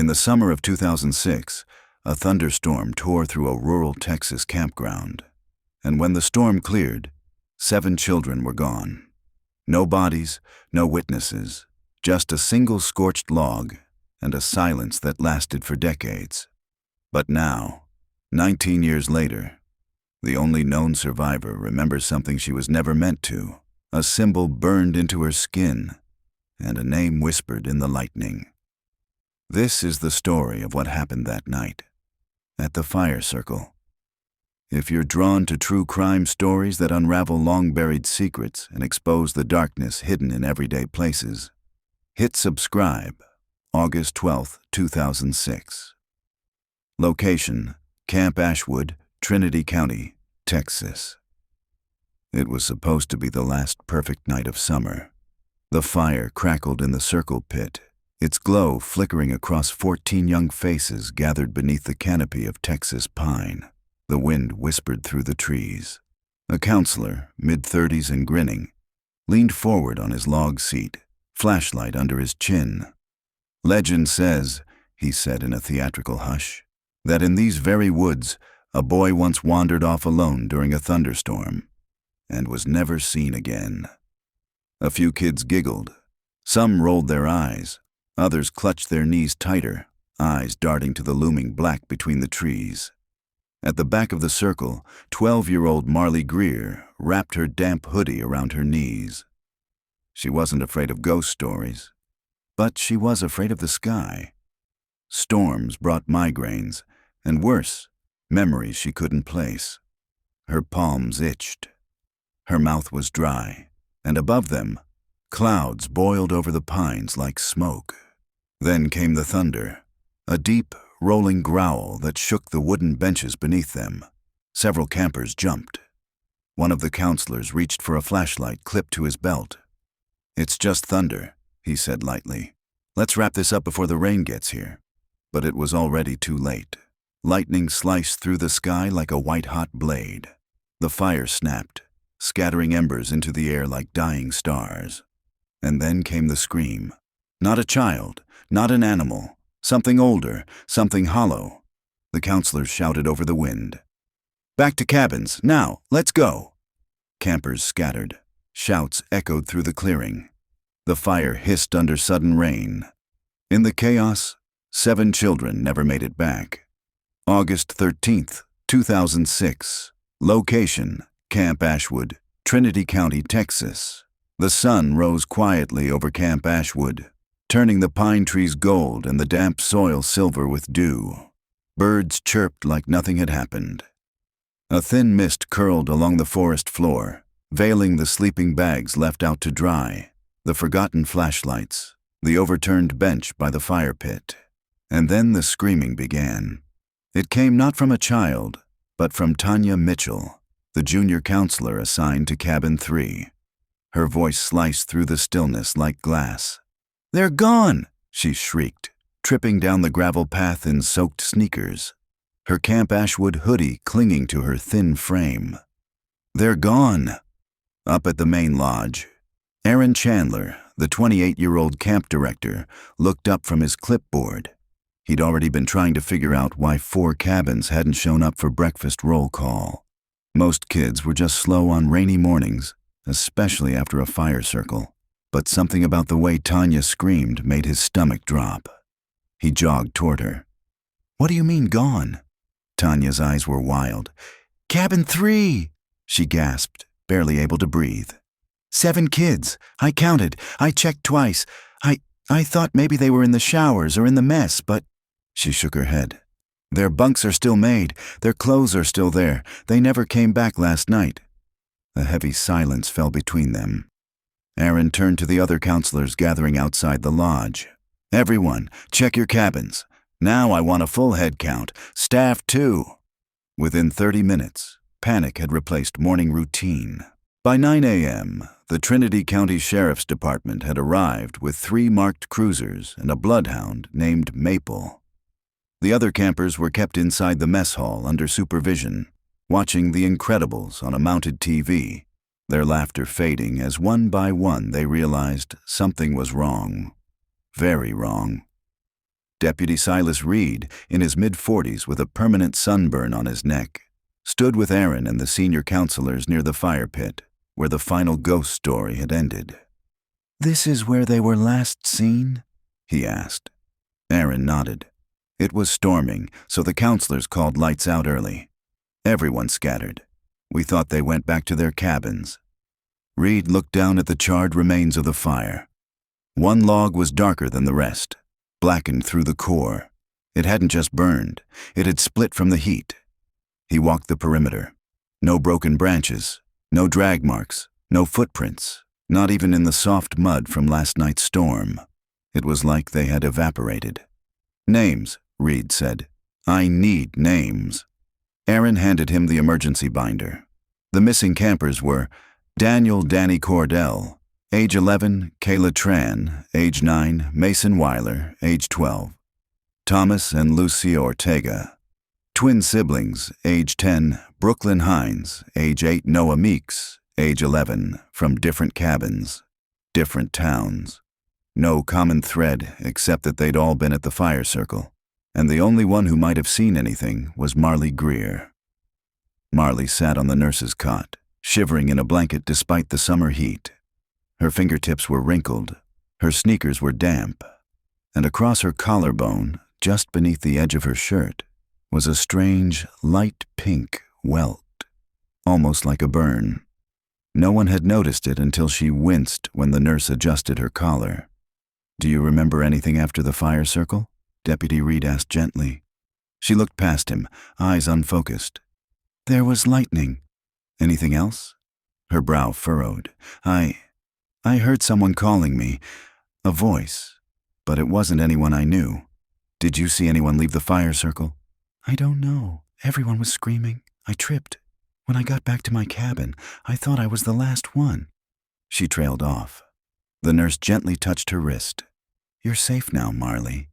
In the summer of 2006, a thunderstorm tore through a rural Texas campground. And when the storm cleared, 7 children were gone. No bodies, no witnesses, just a single scorched log and a silence that lasted for decades. But now, 19 years later, the only known survivor remembers something she was never meant to, a symbol burned into her skin, and a name whispered in the lightning. This is the story of what happened that night, at the fire circle. If you're drawn to true crime stories that unravel long-buried secrets and expose the darkness hidden in everyday places, hit subscribe. August 12, 2006. Location: Camp Ashwood, Trinity County, Texas. It was supposed to be the last perfect night of summer. The fire crackled in the circle pit, its glow flickering across 14 young faces gathered beneath the canopy of Texas pine. The wind whispered through the trees. A counselor, mid-30s and grinning, leaned forward on his log seat, flashlight under his chin. "Legend says," he said in a theatrical hush, "that in these very woods, a boy once wandered off alone during a thunderstorm and was never seen again." A few kids giggled. Some rolled their eyes. Others clutched their knees tighter, eyes darting to the looming black between the trees. At the back of the circle, 12-year-old Marley Greer wrapped her damp hoodie around her knees. She wasn't afraid of ghost stories, but she was afraid of the sky. Storms brought migraines, and worse, memories she couldn't place. Her palms itched. Her mouth was dry, and above them, clouds boiled over the pines like smoke. Then came the thunder, a deep, rolling growl that shook the wooden benches beneath them. Several campers jumped. One of the counselors reached for a flashlight clipped to his belt. "It's just thunder," he said lightly. "Let's wrap this up before the rain gets here." But it was already too late. Lightning sliced through the sky like a white-hot blade. The fire snapped, scattering embers into the air like dying stars. And then came the scream. Not a child, not an animal, something older, something hollow. The counselors shouted over the wind. "Back to cabins, now, let's go!" Campers scattered. Shouts echoed through the clearing. The fire hissed under sudden rain. In the chaos, 7 children never made it back. August 13th, 2006. Location: Camp Ashwood, Trinity County, Texas. The sun rose quietly over Camp Ashwood, turning the pine trees gold and the damp soil silver with dew. Birds chirped like nothing had happened. A thin mist curled along the forest floor, veiling the sleeping bags left out to dry, the forgotten flashlights, the overturned bench by the fire pit. And then the screaming began. It came not from a child, but from Tanya Mitchell, the junior counselor assigned to Cabin 3. Her voice sliced through the stillness like glass. "They're gone!" she shrieked, tripping down the gravel path in soaked sneakers, her Camp Ashwood hoodie clinging to her thin frame. "They're gone!" Up at the main lodge, Aaron Chandler, the 28-year-old camp director, looked up from his clipboard. He'd already been trying to figure out why 4 cabins hadn't shown up for breakfast roll call. Most kids were just slow on rainy mornings, especially after a fire circle. But something about the way Tanya screamed made his stomach drop. He jogged toward her. "What do you mean gone?" Tanya's eyes were wild. "Cabin 3!" she gasped, barely able to breathe. 7 kids. I counted. I checked twice. I thought maybe they were in the showers or in the mess, but..." She shook her head. "Their bunks are still made. Their clothes are still there. They never came back last night." A heavy silence fell between them. Aaron turned to the other counselors gathering outside the lodge. "Everyone, check your cabins. Now I want a full head count. Staff too." Within 30 minutes, panic had replaced morning routine. By 9 a.m., the Trinity County Sheriff's Department had arrived with 3 marked cruisers and a bloodhound named Maple. The other campers were kept inside the mess hall under supervision, watching The Incredibles on a mounted TV, their laughter fading as one by one they realized something was wrong. Very wrong. Deputy Silas Reed, in his mid-40s with a permanent sunburn on his neck, stood with Aaron and the senior counselors near the fire pit, where the final ghost story had ended. "This is where they were last seen?" he asked. Aaron nodded. It was storming, so the counselors called lights out early. Everyone scattered. We thought they went back to their cabins. Reed looked down at the charred remains of the fire. One log was darker than the rest, blackened through the core. It hadn't just burned, it had split from the heat. He walked the perimeter. No broken branches, no drag marks, no footprints, not even in the soft mud from last night's storm. It was like they had evaporated. "Names," Reed said. "I need names." Aaron handed him the emergency binder. The missing campers were Daniel Danny Cordell, age 11, Kayla Tran, age 9, Mason Weiler, age 12, Thomas and Lucia Ortega. Twin siblings, age 10, Brooklyn Hines, age 8, Noah Meeks, age 11, from different cabins, different towns. No common thread except that they'd all been at the fire circle, and the only one who might have seen anything was Marley Greer. Marley sat on the nurse's cot, shivering in a blanket despite the summer heat. Her fingertips were wrinkled, her sneakers were damp, and across her collarbone, just beneath the edge of her shirt, was a strange, light pink welt, almost like a burn. No one had noticed it until she winced when the nurse adjusted her collar. "Do you remember anything after the fire circle?" Deputy Reed asked gently. She looked past him, eyes unfocused. "There was lightning." "Anything else?" Her brow furrowed. I heard someone calling me, a voice, but it wasn't anyone I knew." "Did you see anyone leave the fire circle?" "I don't know. Everyone was screaming. I tripped. When I got back to my cabin, I thought I was the last one." She trailed off. The nurse gently touched her wrist. "You're safe now, Marley."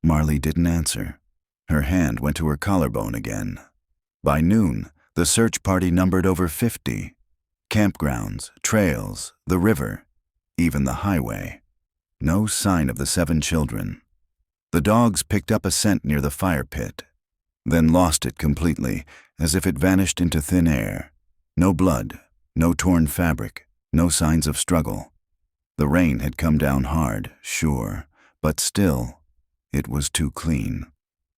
Marley didn't answer. Her hand went to her collarbone again. By noon, the search party numbered over 50. Campgrounds, trails, the river, even the highway. No sign of the 7 children. The dogs picked up a scent near the fire pit, then lost it completely, as if it vanished into thin air. No blood, no torn fabric, no signs of struggle. The rain had come down hard, sure, but still, it was too clean.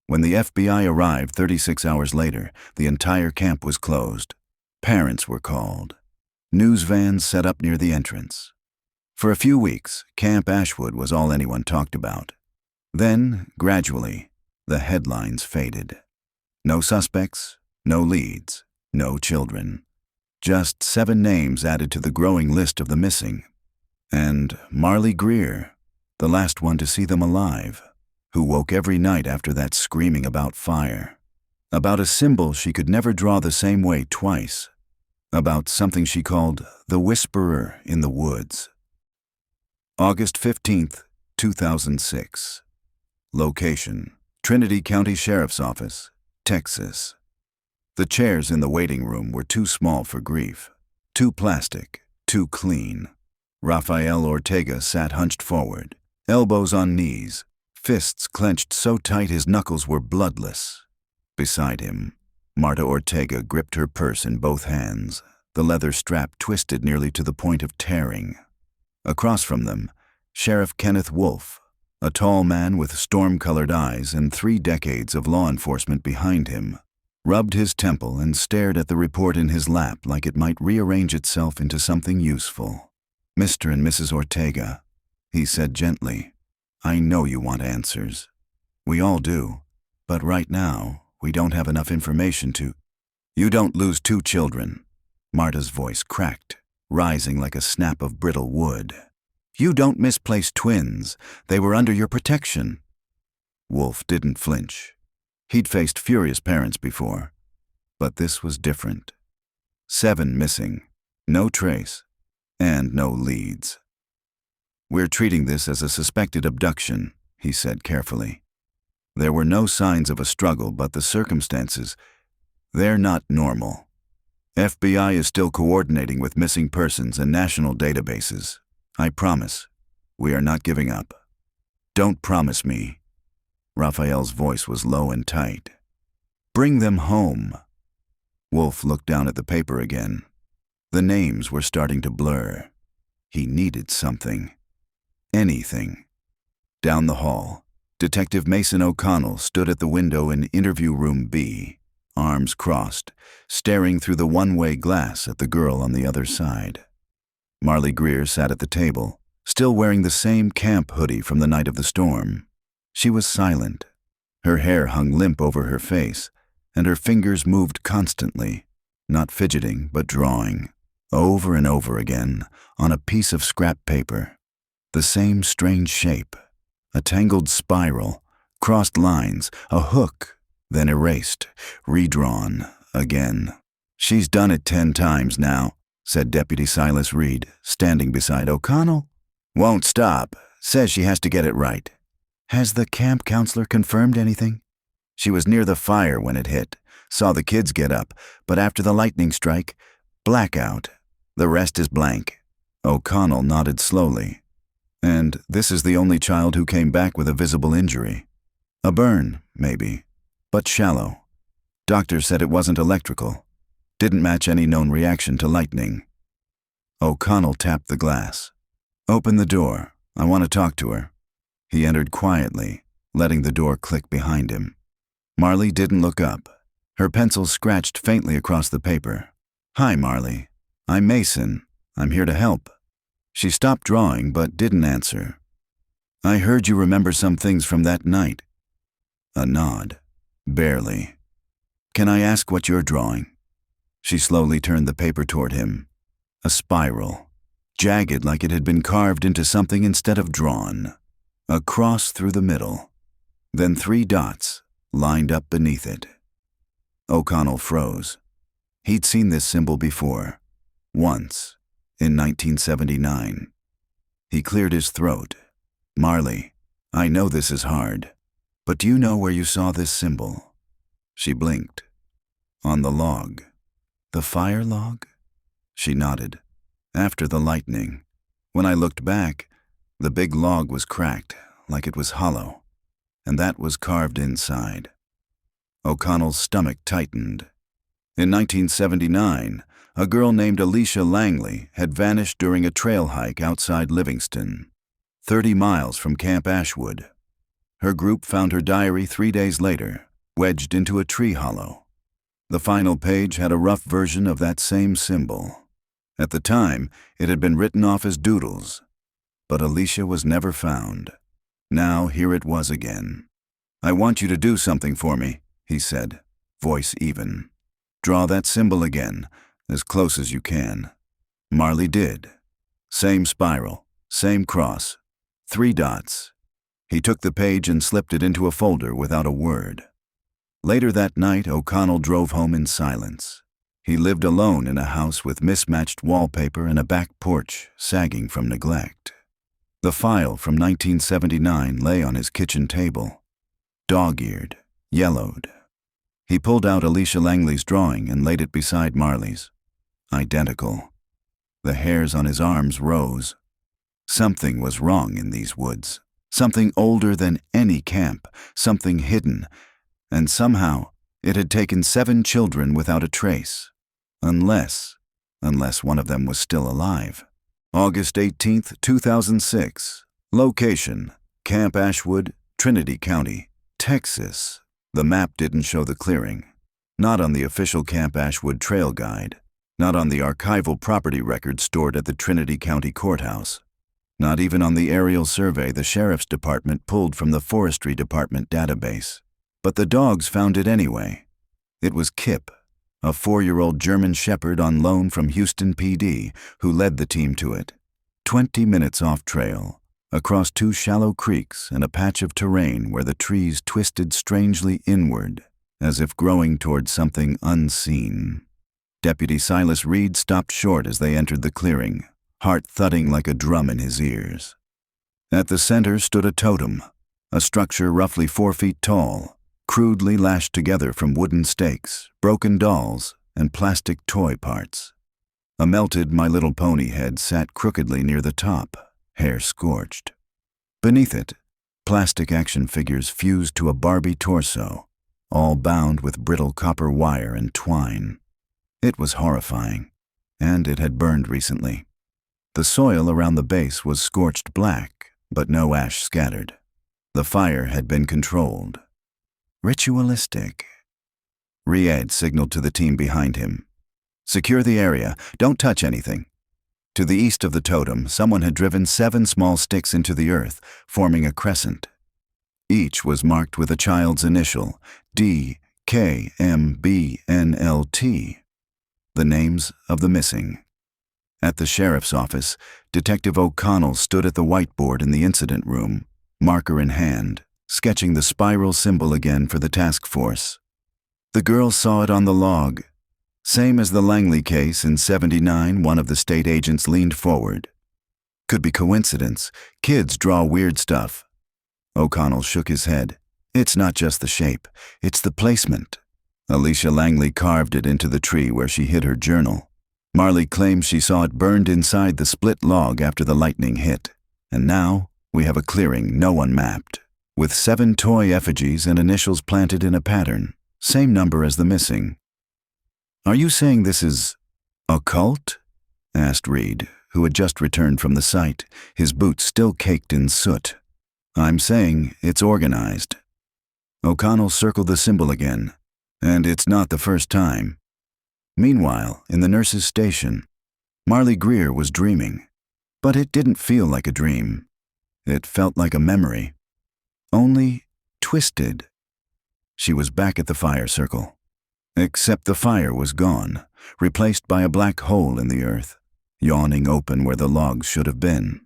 When the FBI arrived 36 hours later, the entire camp was closed. Parents were called. News vans set up near the entrance. For a few weeks, Camp Ashwood was all anyone talked about. Then, gradually, the headlines faded. No suspects, no leads, no children. Just 7 names added to the growing list of the missing. And Marley Greer, the last one to see them alive, who woke every night after that screaming about fire. About a symbol she could never draw the same way twice. About something she called the Whisperer in the Woods. August 15th, 2006. Location: Trinity County Sheriff's Office, Texas. The chairs in the waiting room were too small for grief. Too plastic, too clean. Rafael Ortega sat hunched forward, elbows on knees, fists clenched so tight his knuckles were bloodless. Beside him, Marta Ortega gripped her purse in both hands, the leather strap twisted nearly to the point of tearing. Across from them, Sheriff Kenneth Wolfe, a tall man with storm-colored eyes and 3 decades of law enforcement behind him, rubbed his temple and stared at the report in his lap like it might rearrange itself into something useful. "Mr. and Mrs. Ortega," he said gently, "I know you want answers. We all do, but right now, we don't have enough information to—" "You don't lose 2 children." Marta's voice cracked, rising like a snap of brittle wood. "You don't misplace twins. They were under your protection." Wolfe didn't flinch. He'd faced furious parents before, but this was different. 7 missing, no trace, and no leads. "We're treating this as a suspected abduction," he said carefully. "There were no signs of a struggle, but the circumstances, they're not normal. FBI is still coordinating with missing persons and national databases. I promise, we are not giving up. Don't promise me." Raphael's voice was low and tight. "Bring them home." Wolf looked down at the paper again. The names were starting to blur. He needed something. Anything. Down the hall, Detective Mason O'Connell stood at the window in interview room B, arms crossed, staring through the one-way glass at the girl on the other side. Marley Greer sat at the table, still wearing the same camp hoodie from the night of the storm. She was silent. Her hair hung limp over her face, and her fingers moved constantly, not fidgeting but drawing, over and over again, on a piece of scrap paper. The same strange shape, a tangled spiral, crossed lines, a hook, then erased, redrawn, again. "She's done it 10 times now," said Deputy Silas Reed, standing beside O'Connell. "Won't stop. Says she has to get it right." "Has the camp counselor confirmed anything?" "She was near the fire when it hit. Saw the kids get up, but after the lightning strike, blackout. The rest is blank." O'Connell nodded slowly. "And this is the only child who came back with a visible injury. A burn, maybe, but shallow. Doctor said it wasn't electrical. Didn't match any known reaction to lightning." O'Connell tapped the glass. "Open the door. I want to talk to her." He entered quietly, letting the door click behind him. Marley didn't look up. Her pencil scratched faintly across the paper. "Hi, Marley. I'm Mason. I'm here to help." She stopped drawing but didn't answer. "I heard you remember some things from that night." A nod. Barely. "Can I ask what you're drawing?" She slowly turned the paper toward him. A spiral. Jagged like it had been carved into something instead of drawn. A cross through the middle. Then 3 dots lined up beneath it. O'Connell froze. He'd seen this symbol before. Once. In 1979. He cleared his throat. "Marley, I know this is hard, but do you know where you saw this symbol?" She blinked. "On the log." "The fire log?" She nodded. "After the lightning. When I looked back, the big log was cracked, like it was hollow, and that was carved inside." O'Connell's stomach tightened. In 1979, a girl named Alicia Langley had vanished during a trail hike outside Livingston, 30 miles from Camp Ashwood. Her group found her diary 3 days later, wedged into a tree hollow. The final page had a rough version of that same symbol. At the time, it had been written off as doodles. But Alicia was never found. Now here it was again. "I want you to do something for me," he said, voice even. "Draw that symbol again, as close as you can." Marley did. Same spiral, same cross, 3 dots. He took the page and slipped it into a folder without a word. Later that night, O'Connell drove home in silence. He lived alone in a house with mismatched wallpaper and a back porch sagging from neglect. The file from 1979 lay on his kitchen table, dog-eared, yellowed. He pulled out Alicia Langley's drawing and laid it beside Marley's. Identical. The hairs on his arms rose. Something was wrong in these woods. Something older than any camp. Something hidden. And somehow, it had taken 7 children without a trace. Unless one of them was still alive. August 18th, 2006. Location: Camp Ashwood, Trinity County, Texas. The map didn't show the clearing. Not on the official Camp Ashwood trail guide. Not on the archival property record stored at the Trinity County Courthouse. Not even on the aerial survey the Sheriff's Department pulled from the Forestry Department database. But the dogs found it anyway. It was Kip, a 4-year-old German Shepherd on loan from Houston PD, who led the team to it. 20 minutes off trail, across 2 shallow creeks and a patch of terrain where the trees twisted strangely inward, as if growing toward something unseen. Deputy Silas Reed stopped short as they entered the clearing, heart thudding like a drum in his ears. At the center stood a totem, a structure roughly 4 feet tall, crudely lashed together from wooden stakes, broken dolls, and plastic toy parts. A melted My Little Pony head sat crookedly near the top, hair scorched. Beneath it, plastic action figures fused to a Barbie torso, all bound with brittle copper wire and twine. It was horrifying, and it had burned recently. The soil around the base was scorched black, but no ash scattered. The fire had been controlled. Ritualistic. Riad signaled to the team behind him. "Secure the area. Don't touch anything." To the east of the totem, someone had driven 7 small sticks into the earth, forming a crescent. Each was marked with a child's initial, D-K-M-B-N-L-T, the names of the missing. At the sheriff's office, Detective O'Connell stood at the whiteboard in the incident room, marker in hand, sketching the spiral symbol again for the task force. The girl saw it on the log. Same as the Langley case in '79, one of the state agents leaned forward. "Could be coincidence. Kids draw weird stuff." O'Connell shook his head. "It's not just the shape, it's the placement." Alicia Langley carved it into the tree where she hid her journal. Marley claims she saw it burned inside the split log after the lightning hit. And now we have a clearing no one mapped, with 7 toy effigies and initials planted in a pattern, same number as the missing. "Are you saying this is occult?" asked Reed, who had just returned from the site, his boots still caked in soot. "I'm saying it's organized." O'Connell circled the symbol again, and it's not the first time. Meanwhile, in the nurse's station, Marley Greer was dreaming. But it didn't feel like a dream. It felt like a memory. Only twisted. She was back at the fire circle. Except the fire was gone, replaced by a black hole in the earth, yawning open where the logs should have been.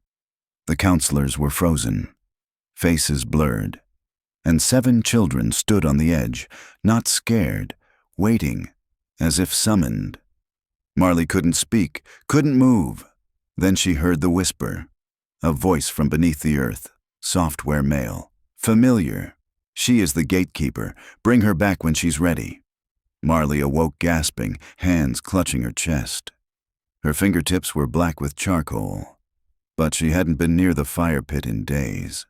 The counselors were frozen, faces blurred, and 7 children stood on the edge, not scared, waiting, as if summoned. Marley couldn't speak, couldn't move. Then she heard the whisper, a voice from beneath the earth, software male, familiar. "She is the gatekeeper. Bring her back when she's ready." Marley awoke gasping, hands clutching her chest. Her fingertips were black with charcoal, but she hadn't been near the fire pit in days.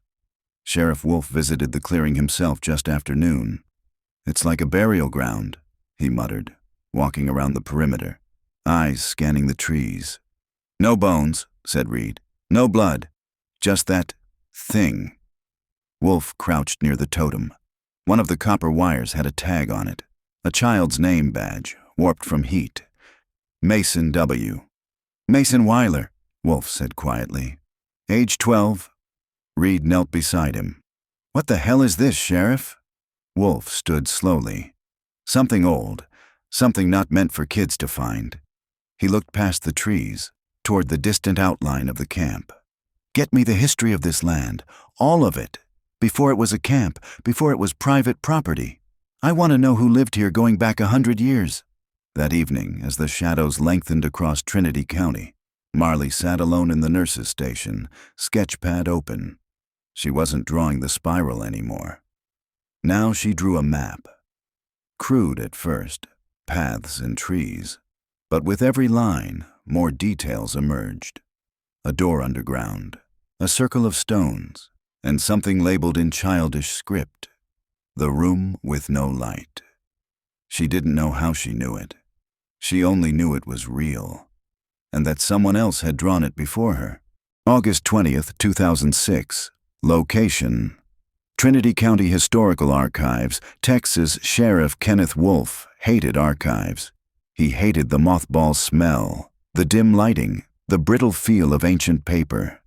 Sheriff Wolf visited the clearing himself just after noon. "It's like a burial ground," he muttered, walking around the perimeter, eyes scanning the trees. "No bones," said Reed. "No blood. Just that thing." Wolf crouched near the totem. One of the copper wires had a tag on it, a child's name badge, warped from heat. Mason W. "Mason Weiler," Wolf said quietly. "Age 12. Reed knelt beside him. "What the hell is this, Sheriff?" Wolf stood slowly. Something old, something not meant for kids to find. He looked past the trees, toward the distant outline of the camp. "Get me the history of this land, all of it, before it was a camp, before it was private property. I want to know who lived here going back 100 years. That evening, as the shadows lengthened across Trinity County, Marley sat alone in the nurse's station, sketchpad open. She wasn't drawing the spiral anymore. Now she drew a map. Crude at first, paths and trees. But with every line, more details emerged. A door underground, a circle of stones, and something labeled in childish script. The room with no light. She didn't know how she knew it. She only knew it was real, and that someone else had drawn it before her. August 20th, 2006. Location: Trinity County Historical Archives. Texas Sheriff Kenneth Wolf hated archives. He hated the mothball smell, the dim lighting, the brittle feel of ancient paper.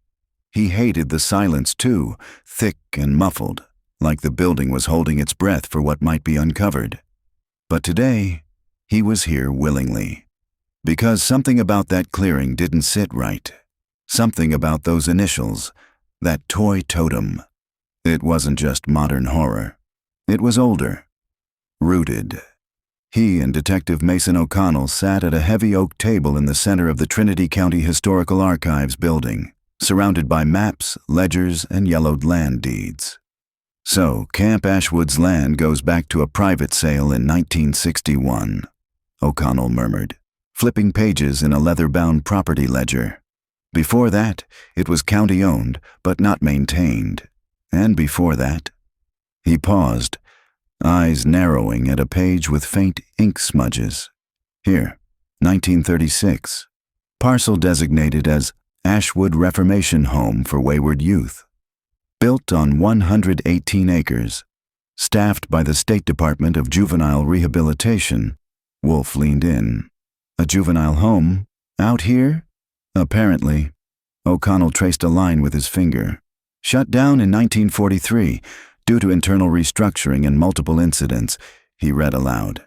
He hated the silence too, thick and muffled, like the building was holding its breath for what might be uncovered. But today, he was here willingly. Because something about that clearing didn't sit right. Something about those initials, that toy totem. It wasn't just modern horror. It was older. Rooted. He and Detective Mason O'Connell sat at a heavy oak table in the center of the Trinity County Historical Archives building, surrounded by maps, ledgers, and yellowed land deeds. "So, Camp Ashwood's land goes back to a private sale in 1961, O'Connell murmured, flipping pages in a leather-bound property ledger. Before that, it was county-owned, but not maintained. And before that, he paused, eyes narrowing at a page with faint ink smudges. Here, 1936. Parcel designated as Ashwood Reformation Home for Wayward Youth. Built on 118 acres. Staffed by the State Department of Juvenile Rehabilitation. Wolf leaned in. A juvenile home? Out here? Apparently. O'Connell traced a line with his finger. Shut down in 1943, due to internal restructuring and multiple incidents, he read aloud.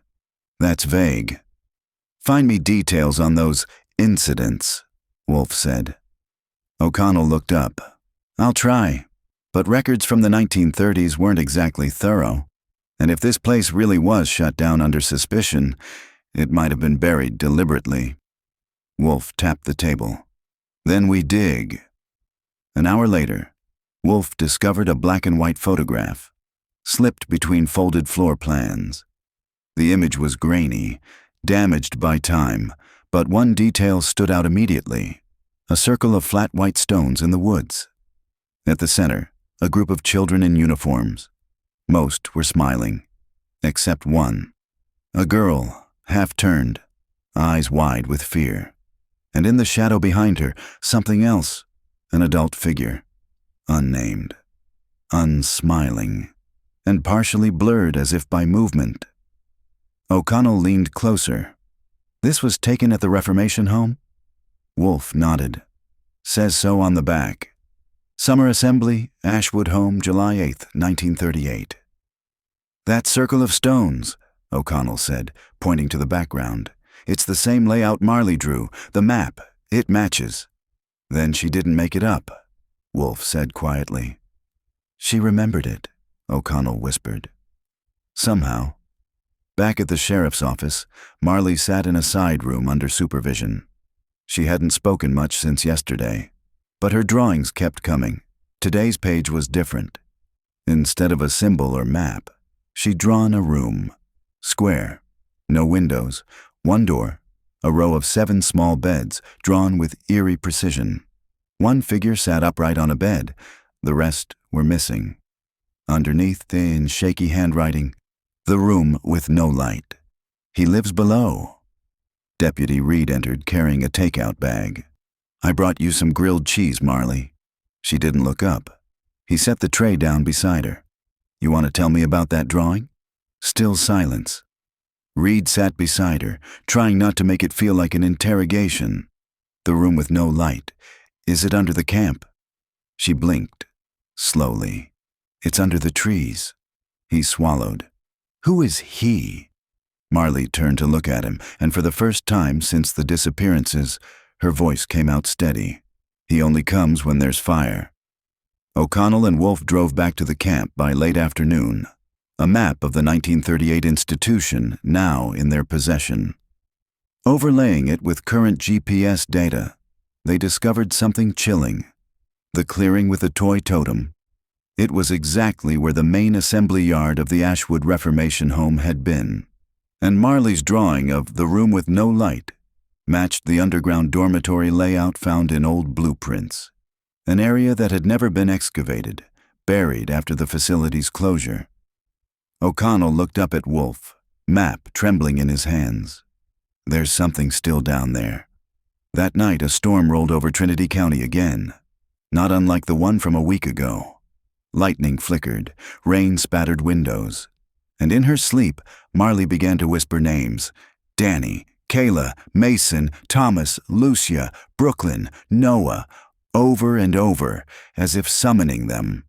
That's vague. Find me details on those incidents, Wolf said. O'Connell looked up. I'll try, but records from the 1930s weren't exactly thorough, and if this place really was shut down under suspicion, it might have been buried deliberately. Wolf tapped the table. Then we dig. An hour later, Wolf discovered a black and white photograph, slipped between folded floor plans. The image was grainy, damaged by time, but one detail stood out immediately: a circle of flat white stones in the woods. At the center, a group of children in uniforms. Most were smiling, except one. A girl, half-turned, eyes wide with fear. And in the shadow behind her, something else, an adult figure. Unnamed, unsmiling, and partially blurred as if by movement. O'Connell leaned closer. This was taken at the Reformation Home? Wolf nodded. Says so on the back. Summer Assembly, Ashwood Home, July 8, 1938. That circle of stones, O'Connell said, pointing to the background. It's the same layout Marley drew, the map. It matches. Then she didn't make it up, Wolf said quietly. She remembered it, O'Connell whispered. Somehow. Back at the sheriff's office, Marley sat in a side room under supervision. She hadn't spoken much since yesterday, but her drawings kept coming. Today's page was different. Instead of a symbol or map, she'd drawn a room. Square, no windows, one door, a row of 7 small beds drawn with eerie precision. One figure sat upright on a bed, the rest were missing. Underneath, in shaky handwriting, the room with no light. He lives below. Deputy Reed entered carrying a takeout bag. I brought you some grilled cheese, Marley. She didn't look up. He set the tray down beside her. You want to tell me about that drawing? Still silence. Reed sat beside her, trying not to make it feel like an interrogation. The room with no light. Is it under the camp? She blinked. Slowly. It's under the trees. He swallowed. Who is he? Marley turned to look at him, and for the first time since the disappearances, her voice came out steady. He only comes when there's fire. O'Connell and Wolf drove back to the camp by late afternoon. A map of the 1938 institution now in their possession. Overlaying it with current GPS data, they discovered something chilling. The clearing with the toy totem. It was exactly where the main assembly yard of the Ashwood Reformation Home had been. And Marley's drawing of the room with no light matched the underground dormitory layout found in old blueprints. An area that had never been excavated, buried after the facility's closure. O'Connell looked up at Wolf, map trembling in his hands. There's something still down there. That night, a storm rolled over Trinity County again, not unlike the one from a week ago. Lightning flickered, rain spattered windows. And in her sleep, Marley began to whisper names. Danny, Kayla, Mason, Thomas, Lucia, Brooklyn, Noah, over and over, as if summoning them.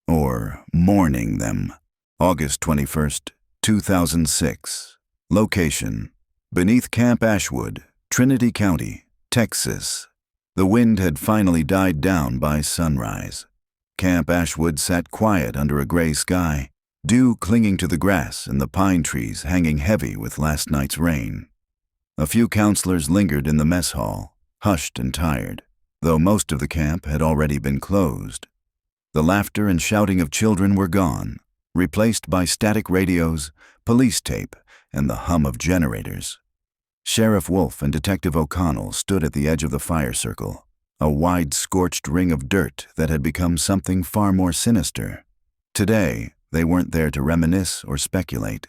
Or mourning them. August 21st, 2006. Location: beneath Camp Ashwood, Trinity County, Texas. The wind had finally died down by sunrise. Camp Ashwood sat quiet under a gray sky, dew clinging to the grass and the pine trees hanging heavy with last night's rain. A few counselors lingered in the mess hall, hushed and tired, though most of the camp had already been closed. The laughter and shouting of children were gone, replaced by static radios, police tape, and the hum of generators. Sheriff Wolf and Detective O'Connell stood at the edge of the fire circle, a wide scorched ring of dirt that had become something far more sinister. Today, they weren't there to reminisce or speculate.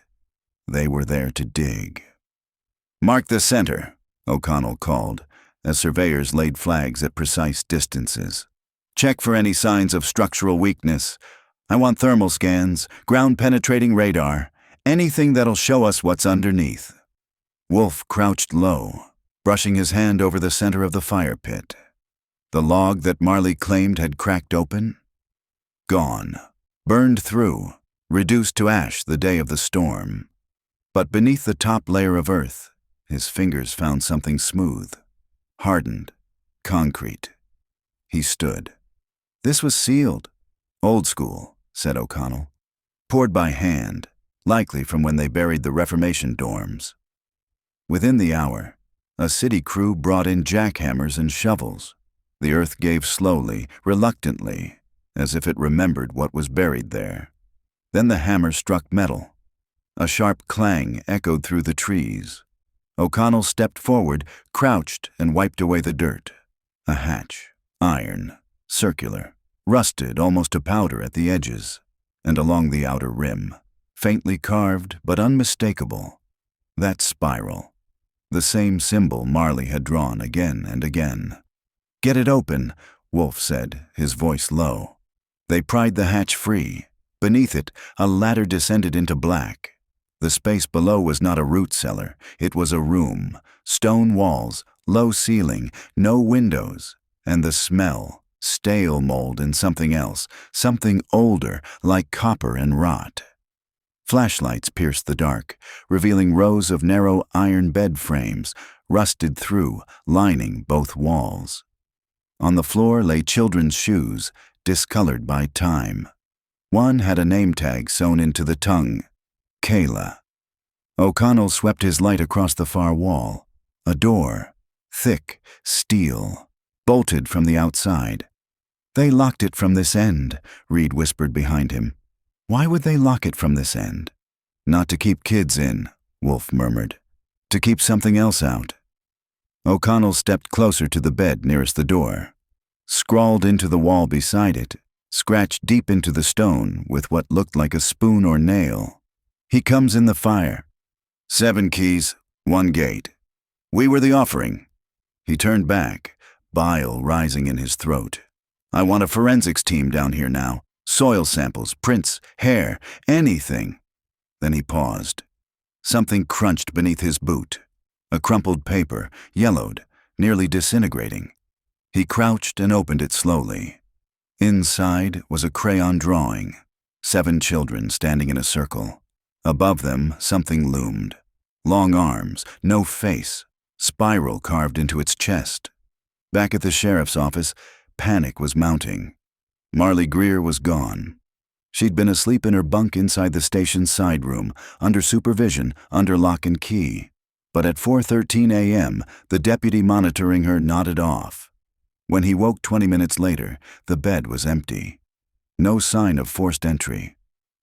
They were there to dig. "Mark the center," O'Connell called, as surveyors laid flags at precise distances. "Check for any signs of structural weakness. I want thermal scans, ground-penetrating radar, anything that'll show us what's underneath." Wolf crouched low, brushing his hand over the center of the fire pit. The log that Marley claimed had cracked open? Gone. Burned through, reduced to ash the day of the storm. But beneath the top layer of earth, his fingers found something smooth, hardened, concrete. He stood. This was sealed. "Old school," said O'Connell. "Poured by hand, likely from when they buried the Reformation dorms." Within the hour, a city crew brought in jackhammers and shovels. The earth gave slowly, reluctantly, as if it remembered what was buried there. Then the hammer struck metal. A sharp clang echoed through the trees. O'Connell stepped forward, crouched, and wiped away the dirt. A hatch, iron, circular, rusted almost to powder at the edges, and along the outer rim, faintly carved but unmistakable, that spiral, the same symbol Marley had drawn again and again. "Get it open," Wolf said, his voice low. They pried the hatch free. Beneath it, a ladder descended into black. The space below was not a root cellar. It was a room, stone walls, low ceiling, no windows, and the smell, stale mold and something else, something older, like copper and rot. Flashlights pierced the dark, revealing rows of narrow iron bed frames, rusted through, lining both walls. On the floor lay children's shoes, discolored by time. One had a name tag sewn into the tongue, Kayla. O'Connell swept his light across the far wall. A door, thick, steel, bolted from the outside. "They locked it from this end," Reed whispered behind him. "Why would they lock it from this end?" "Not to keep kids in," Wolf murmured. "To keep something else out." O'Connell stepped closer to the bed nearest the door. Scrawled into the wall beside it, scratched deep into the stone with what looked like a spoon or nail. "He comes in the fire. 7 keys, 1 gate. We were the offering." He turned back, bile rising in his throat. "I want a forensics team down here now. Soil samples, prints, hair, anything." Then he paused. Something crunched beneath his boot. A crumpled paper, yellowed, nearly disintegrating. He crouched and opened it slowly. Inside was a crayon drawing. 7 children standing in a circle. Above them, something loomed. Long arms, no face, spiral carved into its chest. Back at the sheriff's office, panic was mounting. Marley Greer was gone. She'd been asleep in her bunk inside the station's side room, under supervision, under lock and key. But at 4:13 a.m., the deputy monitoring her nodded off. When he woke 20 minutes later, the bed was empty. No sign of forced entry.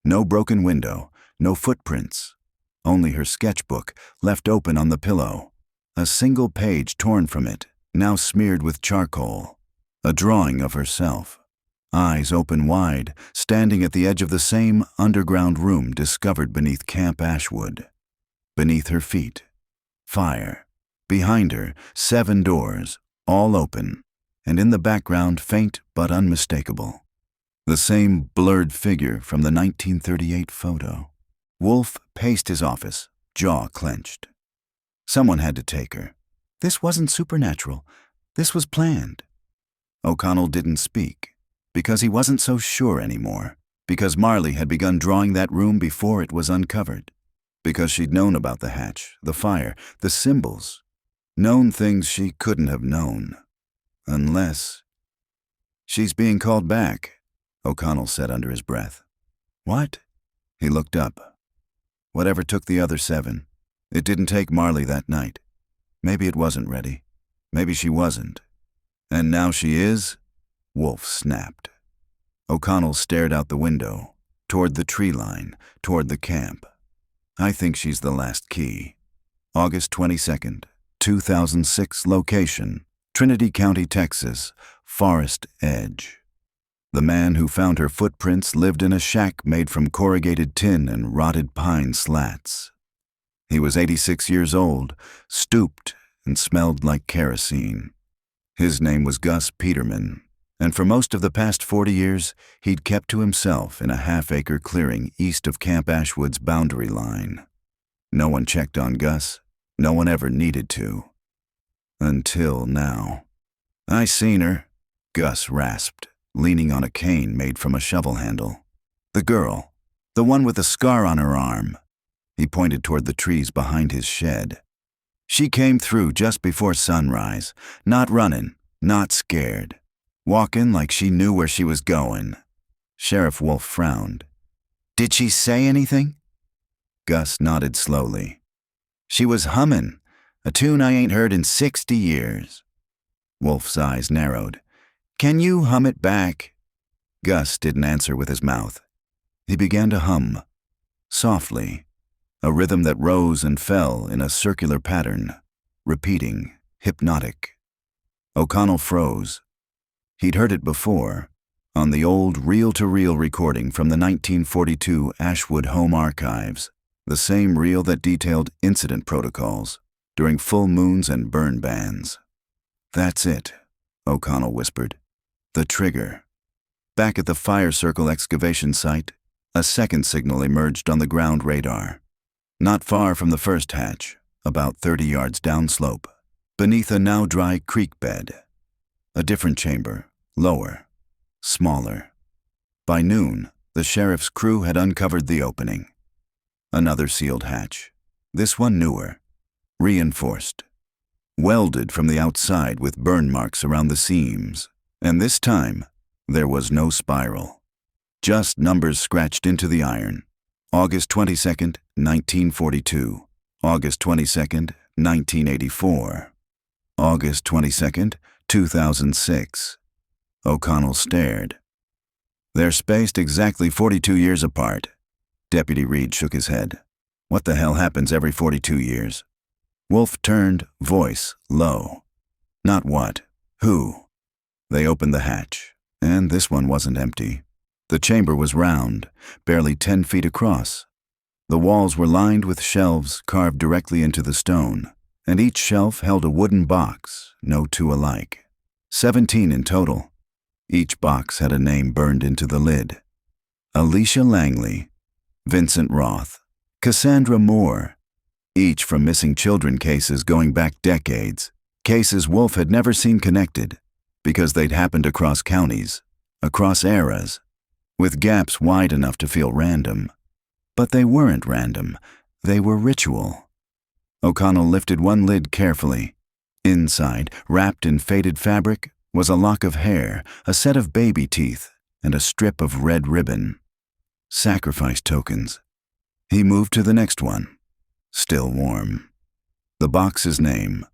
No broken window, no footprints. Only her sketchbook, left open on the pillow. A single page torn from it, now smeared with charcoal. A drawing of herself. Eyes open wide, standing at the edge of the same underground room discovered beneath Camp Ashwood. Beneath her feet, fire. Behind her, 7 doors, all open, and in the background faint but unmistakable. The same blurred figure from the 1938 photo. Wolf paced his office, jaw clenched. Someone had to take her. This wasn't supernatural. This was planned. O'Connell didn't speak. Because he wasn't so sure anymore. Because Marley had begun drawing that room before it was uncovered. Because she'd known about the hatch, the fire, the symbols. Known things she couldn't have known. Unless... "She's being called back," O'Connell said under his breath. "What?" He looked up. "Whatever took the other 7. It didn't take Marley that night. Maybe it wasn't ready. Maybe she wasn't. And now she is?" Wolf snapped. O'Connell stared out the window, toward the tree line, toward the camp. "I think she's the last key. August 22nd, 2006 location, Trinity County, Texas, Forest Edge. The man who found her footprints lived in a shack made from corrugated tin and rotted pine slats. He was 86 years old, stooped, and smelled like kerosene. His name was Gus Peterman, and for most of the past 40 years, he'd kept to himself in a half-acre clearing east of Camp Ashwood's boundary line. No one checked on Gus. No one ever needed to. Until now. "I seen her," Gus rasped, leaning on a cane made from a shovel handle. "The girl. The one with the scar on her arm." He pointed toward the trees behind his shed. "She came through just before sunrise, not running, not scared, walking like she knew where she was going." Sheriff Wolf frowned. "Did she say anything?" Gus nodded slowly. "She was humming, a tune I ain't heard in 60 years. Wolf's eyes narrowed. "Can you hum it back?" Gus didn't answer with his mouth. He began to hum, softly, a rhythm that rose and fell in a circular pattern, repeating, hypnotic. O'Connell froze. He'd heard it before, on the old reel-to-reel recording from the 1942 Ashwood Home Archives, the same reel that detailed incident protocols during full moons and burn bans. "That's it," O'Connell whispered. "The trigger." Back at the fire circle excavation site, a second signal emerged on the ground radar. Not far from the first hatch, about 30 yards downslope, beneath a now dry creek bed. A different chamber, lower, smaller. By noon, the sheriff's crew had uncovered the opening. Another sealed hatch, this one newer, reinforced, welded from the outside with burn marks around the seams, and this time there was no spiral. Just numbers scratched into the iron. August 22nd, 1942. August 22nd, 1984. August 22nd, 2006. O'Connell stared. "They're spaced exactly 42 years apart." Deputy Reed shook his head. "What the hell happens every 42 years? Wolf turned, voice low. "Not what. Who?" They opened the hatch, and this one wasn't empty. The chamber was round, barely 10 feet across. The walls were lined with shelves carved directly into the stone, and each shelf held a wooden box, no two alike. 17 in total. Each box had a name burned into the lid. Alicia Langley, Vincent Roth, Cassandra Moore, each from missing children cases going back decades, cases Wolf had never seen connected, because they'd happened across counties, across eras, with gaps wide enough to feel random. But they weren't random, they were ritual. O'Connell lifted one lid carefully. Inside, wrapped in faded fabric, was a lock of hair, a set of baby teeth, and a strip of red ribbon. Sacrifice tokens. He moved to the next one. Still warm. The box's name,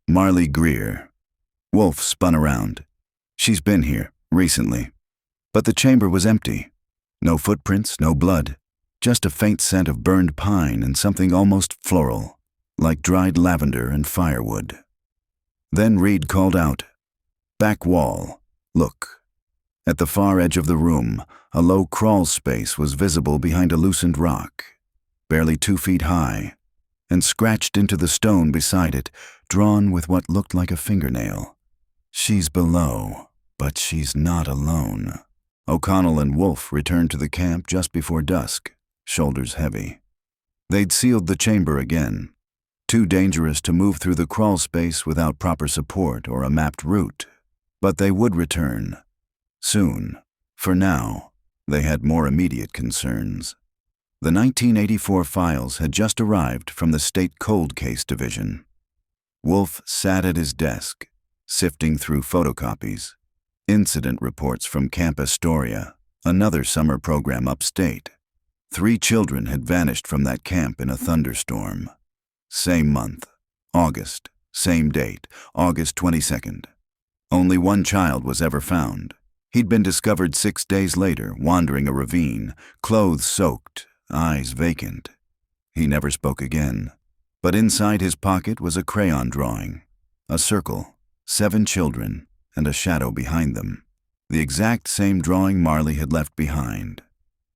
Marley Greer. Wolf spun around. "She's been here, recently." But the chamber was empty. No footprints, no blood. Just a faint scent of burned pine and something almost floral, like dried lavender and firewood. Then Reed called out, "Back wall, look." At the far edge of the room, a low crawl space was visible behind a loosened rock, barely 2 feet high, and scratched into the stone beside it, drawn with what looked like a fingernail. "She's below, but she's not alone." O'Connell and Wolf returned to the camp just before dusk, shoulders heavy. They'd sealed the chamber again. Too dangerous to move through the crawl space without proper support or a mapped route. But they would return. Soon. For now, they had more immediate concerns. The 1984 files had just arrived from the State Cold Case Division. Wolf sat at his desk, sifting through photocopies, incident reports from Camp Astoria, another summer program upstate. 3 children had vanished from that camp in a thunderstorm. Same month, August. Same date, August 22nd. Only one child was ever found. He'd been discovered 6 days later, wandering a ravine, clothes soaked, eyes vacant. He never spoke again. But inside his pocket was a crayon drawing. A circle, 7 children, and a shadow behind them. The exact same drawing Marley had left behind.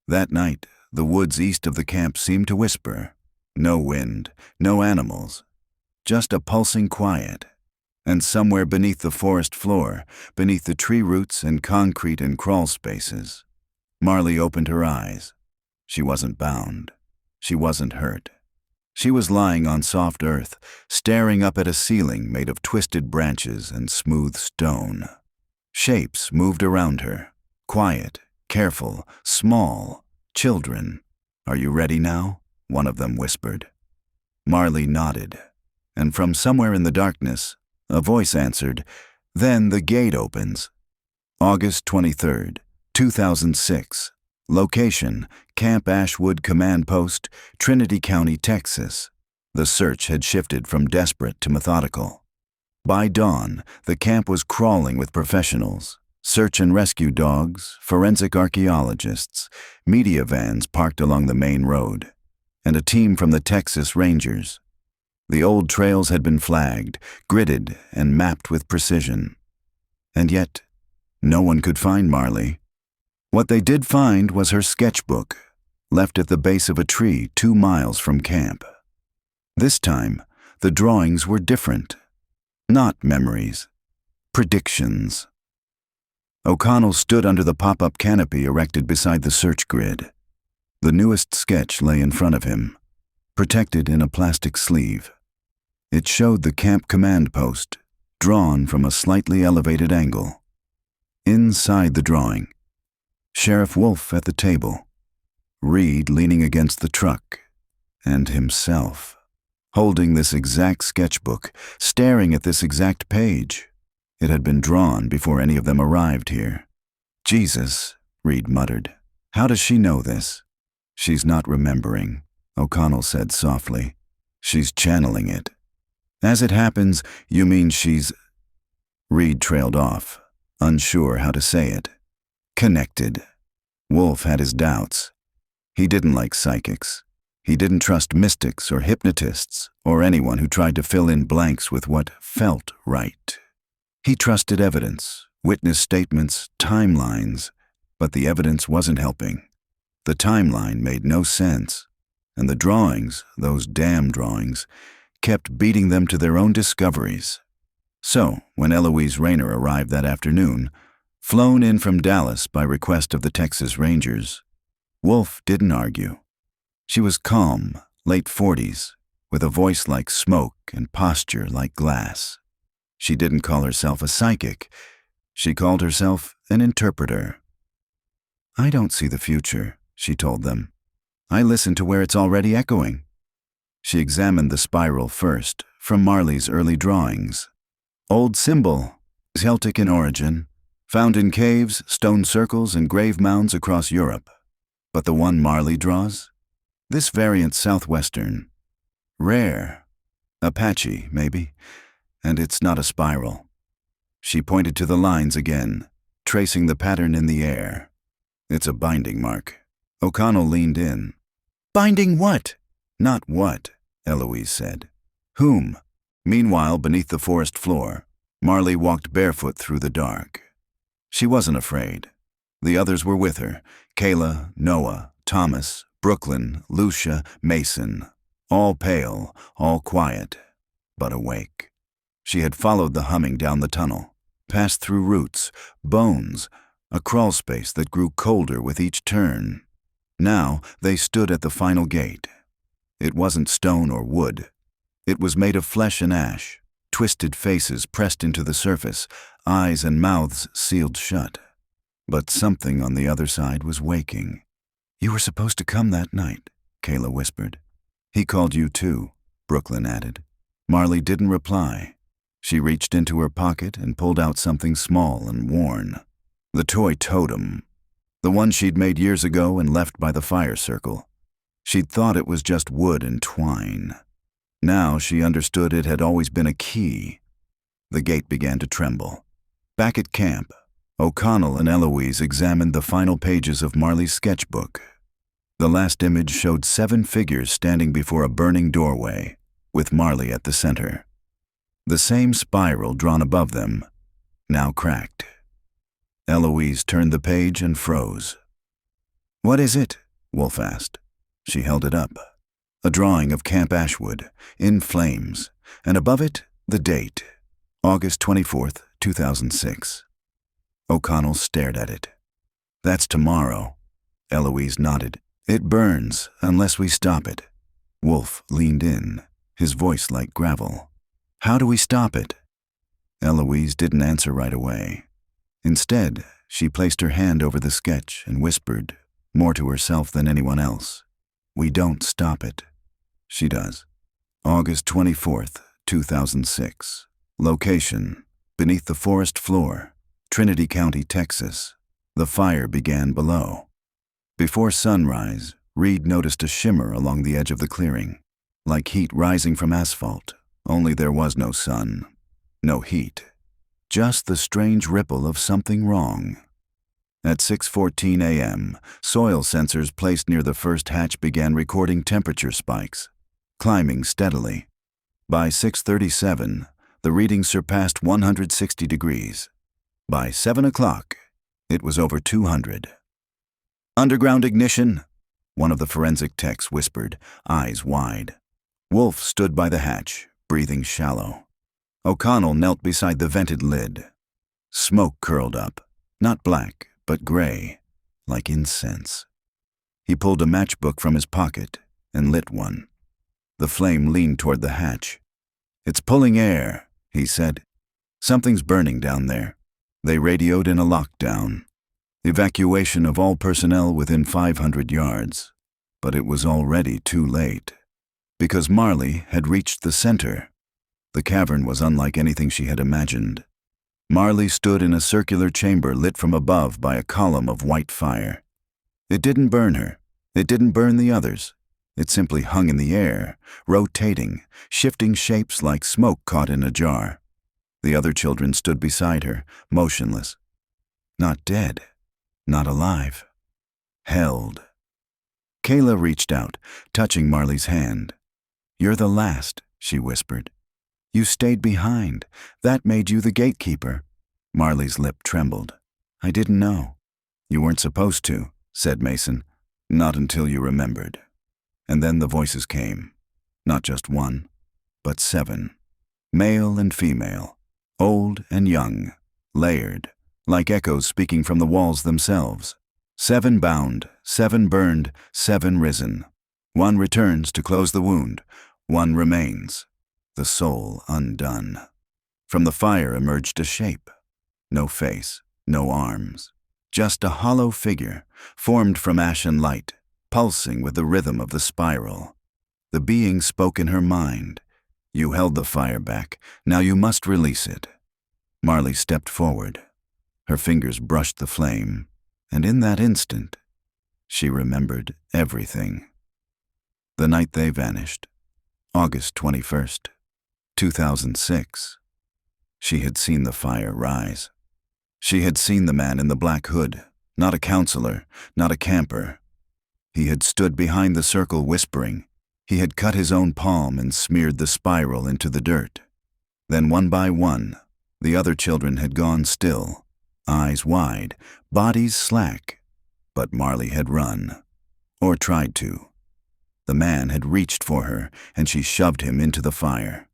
That night, the woods east of the camp seemed to whisper. No wind, no animals, just a pulsing quiet. And somewhere beneath the forest floor, beneath the tree roots and concrete and crawl spaces, Marley opened her eyes. She wasn't bound. She wasn't hurt. She was lying on soft earth, staring up at a ceiling made of twisted branches and smooth stone. Shapes moved around her. Quiet, careful, small. Children. "Are you ready now?" one of them whispered. Marley nodded, and from somewhere in the darkness, a voice answered, "Then the gate opens." August 23rd, 2006. Location, Camp Ashwood Command Post, Trinity County, Texas. The search had shifted from desperate to methodical. By dawn, the camp was crawling with professionals, search and rescue dogs, forensic archaeologists, media vans parked along the main road, and a team from the Texas Rangers. The old trails had been flagged, gridded, and mapped with precision. And yet, no one could find Marley. What they did find was her sketchbook, left at the base of a tree 2 miles from camp. This time, the drawings were different. Not memories, predictions. O'Connell stood under the pop-up canopy erected beside the search grid. The newest sketch lay in front of him, protected in a plastic sleeve. It showed the camp command post, drawn from a slightly elevated angle. Inside the drawing, Sheriff Wolf at the table, Reed leaning against the truck, and himself, holding this exact sketchbook, staring at this exact page. It had been drawn before any of them arrived here. "Jesus," Reed muttered. "How does she know this?" "She's not remembering," O'Connell said softly. "She's channeling it." "As it happens, you mean she's—" Reed trailed off, unsure how to say it. "Connected." Wolf had his doubts. He didn't like psychics. He didn't trust mystics or hypnotists or anyone who tried to fill in blanks with what felt right. He trusted evidence, witness statements, timelines, but the evidence wasn't helping. The timeline made no sense, and the drawings, those damn drawings, kept beating them to their own discoveries. So, when Eloise Rayner arrived that afternoon, flown in from Dallas by request of the Texas Rangers, Wolf didn't argue. She was calm, late 40s, with a voice like smoke and posture like glass. She didn't call herself a psychic. She called herself an interpreter. "I don't see the future," she told them. "I listen to where it's already echoing." She examined the spiral first, from Marley's early drawings. Old symbol, Celtic in origin, found in caves, stone circles, and grave mounds across Europe. But the one Marley draws? This variant southwestern. Rare. Apache, maybe. And it's not a spiral. She pointed to the lines again, tracing the pattern in the air. "It's a binding mark." O'Connell leaned in. "Binding what?" "Not what," Eloise said. "Whom?" Meanwhile, beneath the forest floor, Marley walked barefoot through the dark. She wasn't afraid. The others were with her: Kayla, Noah, Thomas, Brooklyn, Lucia, Mason. All pale, all quiet, but awake. She had followed the humming down the tunnel, passed through roots, bones, a crawl space that grew colder with each turn. Now they stood at the final gate. It wasn't stone or wood. It was made of flesh and ash, twisted faces pressed into the surface, eyes and mouths sealed shut. But something on the other side was waking. "You were supposed to come that night," Kayla whispered. "He called you too," Brooklyn added. Marley didn't reply. She reached into her pocket and pulled out something small and worn. The toy totem. The one she'd made years ago and left by the fire circle. She'd thought it was just wood and twine. Now she understood it had always been a key. The gate began to tremble. Back at camp, O'Connell and Eloise examined the final pages of Marley's sketchbook. The last image showed 7 figures standing before a burning doorway, with Marley at the center. The same spiral drawn above them, now cracked. Eloise turned the page and froze. "What is it?" Wolf asked. She held it up. A drawing of Camp Ashwood, in flames, and above it, the date, August 24th, 2006. O'Connell stared at it. "That's tomorrow." Eloise nodded. "It burns unless we stop it." Wolf leaned in, his voice like gravel. "How do we stop it?" Eloise didn't answer right away. Instead, she placed her hand over the sketch and whispered, more to herself than anyone else, "We don't stop it." She does. August 24th, 2006. Location: beneath the forest floor, Trinity County, Texas. The fire began below. Before sunrise, Reed noticed a shimmer along the edge of the clearing, like heat rising from asphalt, only there was no sun, no heat, just the strange ripple of something wrong. At 6:14 a.m., soil sensors placed near the first hatch began recording temperature spikes, climbing steadily. By 6:37, the reading surpassed 160 degrees. By 7 o'clock, it was over 200. "Underground ignition," one of the forensic techs whispered, eyes wide. Wolf stood by the hatch, breathing shallow. O'Connell knelt beside the vented lid. Smoke curled up, not black, but gray, like incense. He pulled a matchbook from his pocket and lit one. The flame leaned toward the hatch. "It's pulling air," he said. "Something's burning down there." They radioed in a lockdown. Evacuation of all personnel within 500 yards. But it was already too late. Because Marley had reached the center. The cavern was unlike anything she had imagined. Marley stood in a circular chamber lit from above by a column of white fire. It didn't burn her. It didn't burn the others. It simply hung in the air, rotating, shifting shapes like smoke caught in a jar. The other children stood beside her, motionless. Not dead. Not alive. Held. Kayla reached out, touching Marley's hand. "You're the last," she whispered. "You stayed behind. That made you the gatekeeper." Marley's lip trembled. "I didn't know." "You weren't supposed to," said Mason. "Not until you remembered." And then the voices came. Not just one, but 7. Male and female, old and young, layered, like echoes speaking from the walls themselves. 7 bound, 7 burned, 7 risen. 1 returns to close the wound, 1 remains, the soul undone. From the fire emerged a shape. No face, no arms, just a hollow figure, formed from ash and light, pulsing with the rhythm of the spiral. The being spoke in her mind. "You held the fire back, now you must release it." Marley stepped forward. Her fingers brushed the flame, and in that instant, she remembered everything. The night they vanished, August 21st, 2006. She had seen the fire rise. She had seen the man in the black hood, not a counselor, not a camper. He had stood behind the circle whispering. He had cut his own palm and smeared the spiral into the dirt. Then one by one, the other children had gone still, eyes wide, bodies slack. But Marley had run, or tried to. The man had reached for her, and she shoved him into the fire.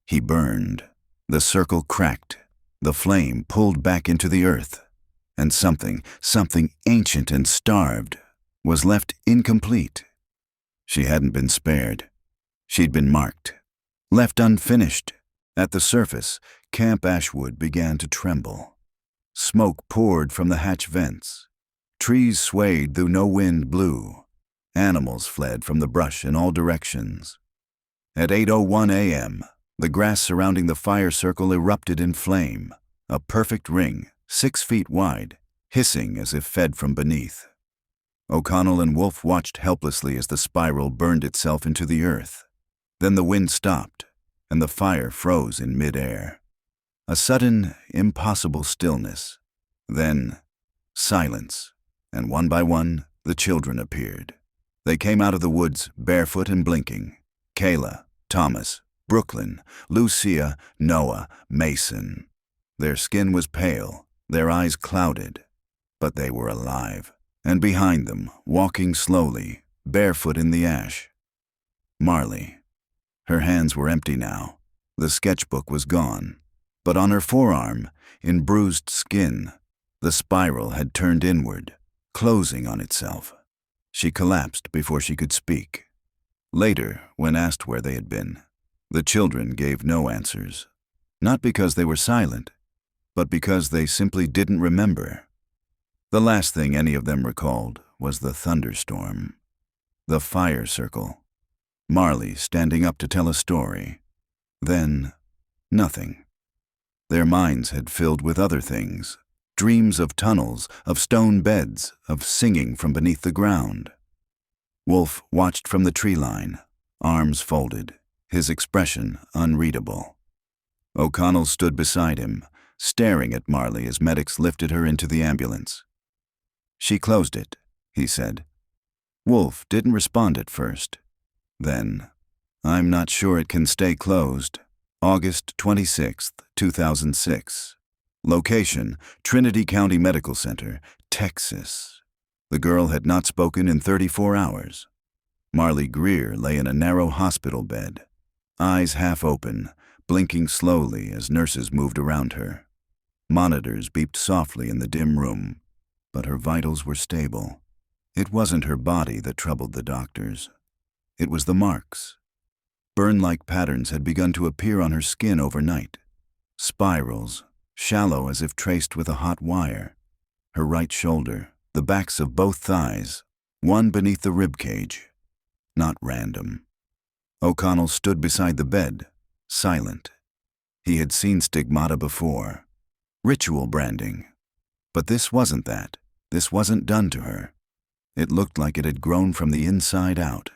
He burned. The circle cracked. The flame pulled back into the earth. And something ancient and starved, was left incomplete. She hadn't been spared. She'd been marked, left unfinished. At the surface, Camp Ashwood began to tremble. Smoke poured from the hatch vents. Trees swayed though no wind blew. Animals fled from the brush in all directions. At 8:01 a.m., the grass surrounding the fire circle erupted in flame, a perfect ring, 6 feet wide, hissing as if fed from beneath. O'Connell and Wolf watched helplessly as the spiral burned itself into the earth. Then the wind stopped, and the fire froze in mid-air. A sudden, impossible stillness. Then, silence, and one by one, the children appeared. They came out of the woods, barefoot and blinking. Kayla, Thomas, Brooklyn, Lucia, Noah, Mason. Their skin was pale, their eyes clouded, but they were alive. And behind them, walking slowly, barefoot in the ash, Marley. Her hands were empty now. The sketchbook was gone. But on her forearm, in bruised skin, the spiral had turned inward, closing on itself. She collapsed before she could speak. Later, when asked where they had been, the children gave no answers. Not because they were silent, but because they simply didn't remember. The last thing any of them recalled was the thunderstorm, the fire circle, Marley standing up to tell a story. Then, nothing. Their minds had filled with other things, dreams of tunnels, of stone beds, of singing from beneath the ground. Wolf watched from the tree line, arms folded, his expression unreadable. O'Connell stood beside him, staring at Marley as medics lifted her into the ambulance. "She closed it," he said. Wolf didn't respond at first. Then, "I'm not sure it can stay closed." August 26, 2006. Location, Trinity County Medical Center, Texas. The girl had not spoken in 34 hours. Marley Greer lay in a narrow hospital bed, eyes half open, blinking slowly as nurses moved around her. Monitors beeped softly in the dim room, but her vitals were stable. It wasn't her body that troubled the doctors. It was the marks. Burn-like patterns had begun to appear on her skin overnight. Spirals, shallow as if traced with a hot wire. Her right shoulder, the backs of both thighs, one beneath the rib cage. Not random. O'Connell stood beside the bed, silent. He had seen stigmata before. Ritual branding. But this wasn't that. This wasn't done to her. It looked like it had grown from the inside out.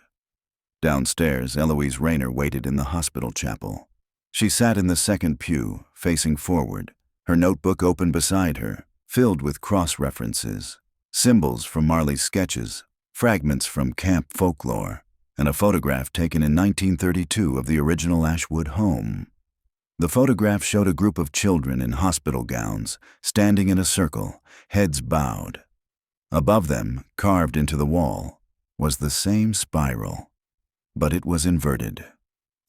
Downstairs, Eloise Rayner waited in the hospital chapel. She sat in the second pew, facing forward, her notebook open beside her, filled with cross-references, symbols from Marley's sketches, fragments from camp folklore, and a photograph taken in 1932 of the original Ashwood home. The photograph showed a group of children in hospital gowns, standing in a circle, heads bowed. Above them, carved into the wall, was the same spiral, but it was inverted.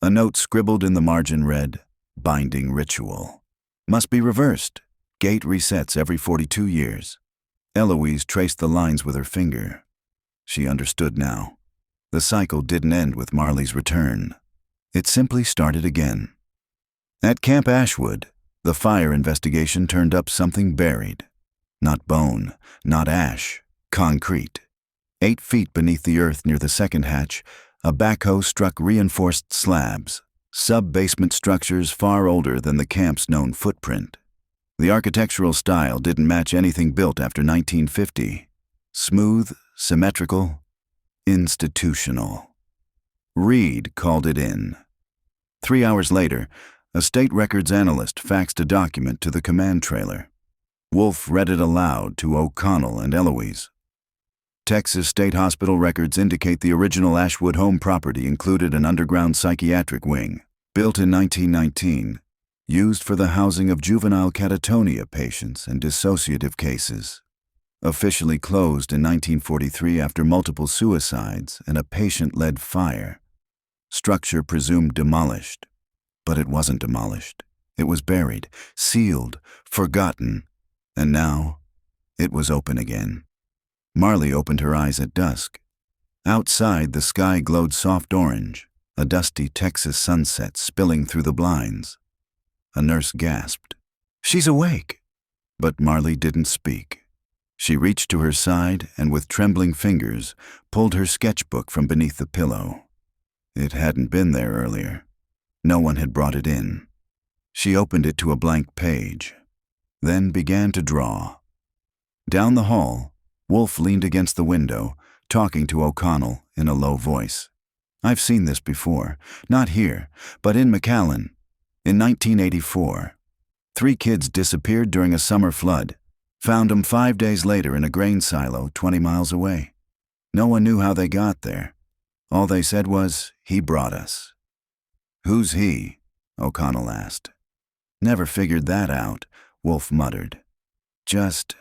A note scribbled in the margin read, "Binding ritual. Must be reversed. Gate resets every 42 years." Eloise traced the lines with her finger. She understood now. The cycle didn't end with Marley's return. It simply started again. At Camp Ashwood, the fire investigation turned up something buried. Not bone, not ash, concrete. 8 feet beneath the earth near the second hatch, a backhoe struck reinforced slabs, sub-basement structures far older than the camp's known footprint. The architectural style didn't match anything built after 1950. Smooth, symmetrical, institutional. Reed called it in. 3 hours later, a state records analyst faxed a document to the command trailer. Wolf read it aloud to O'Connell and Eloise. Texas State Hospital records indicate the original Ashwood home property included an underground psychiatric wing, built in 1919, used for the housing of juvenile catatonia patients and dissociative cases. Officially closed in 1943 after multiple suicides and a patient-led fire. Structure presumed demolished. But it wasn't demolished. It was buried, sealed, forgotten. And now, it was open again. Marley opened her eyes at dusk. Outside, the sky glowed soft orange, a dusty Texas sunset spilling through the blinds. A nurse gasped, "She's awake!" But Marley didn't speak. She reached to her side and with trembling fingers pulled her sketchbook from beneath the pillow. It hadn't been there earlier. No one had brought it in. She opened it to a blank page, then began to draw. Down the hall, Wolf leaned against the window, talking to O'Connell in a low voice. "I've seen this before, not here, but in McAllen. In 1984, 3 kids disappeared during a summer flood. Found them 5 days later in a grain silo 20 miles away. No one knew how they got there. All they said was, 'He brought us.'" "Who's he?" O'Connell asked. "Never figured that out," Wolf muttered. "Just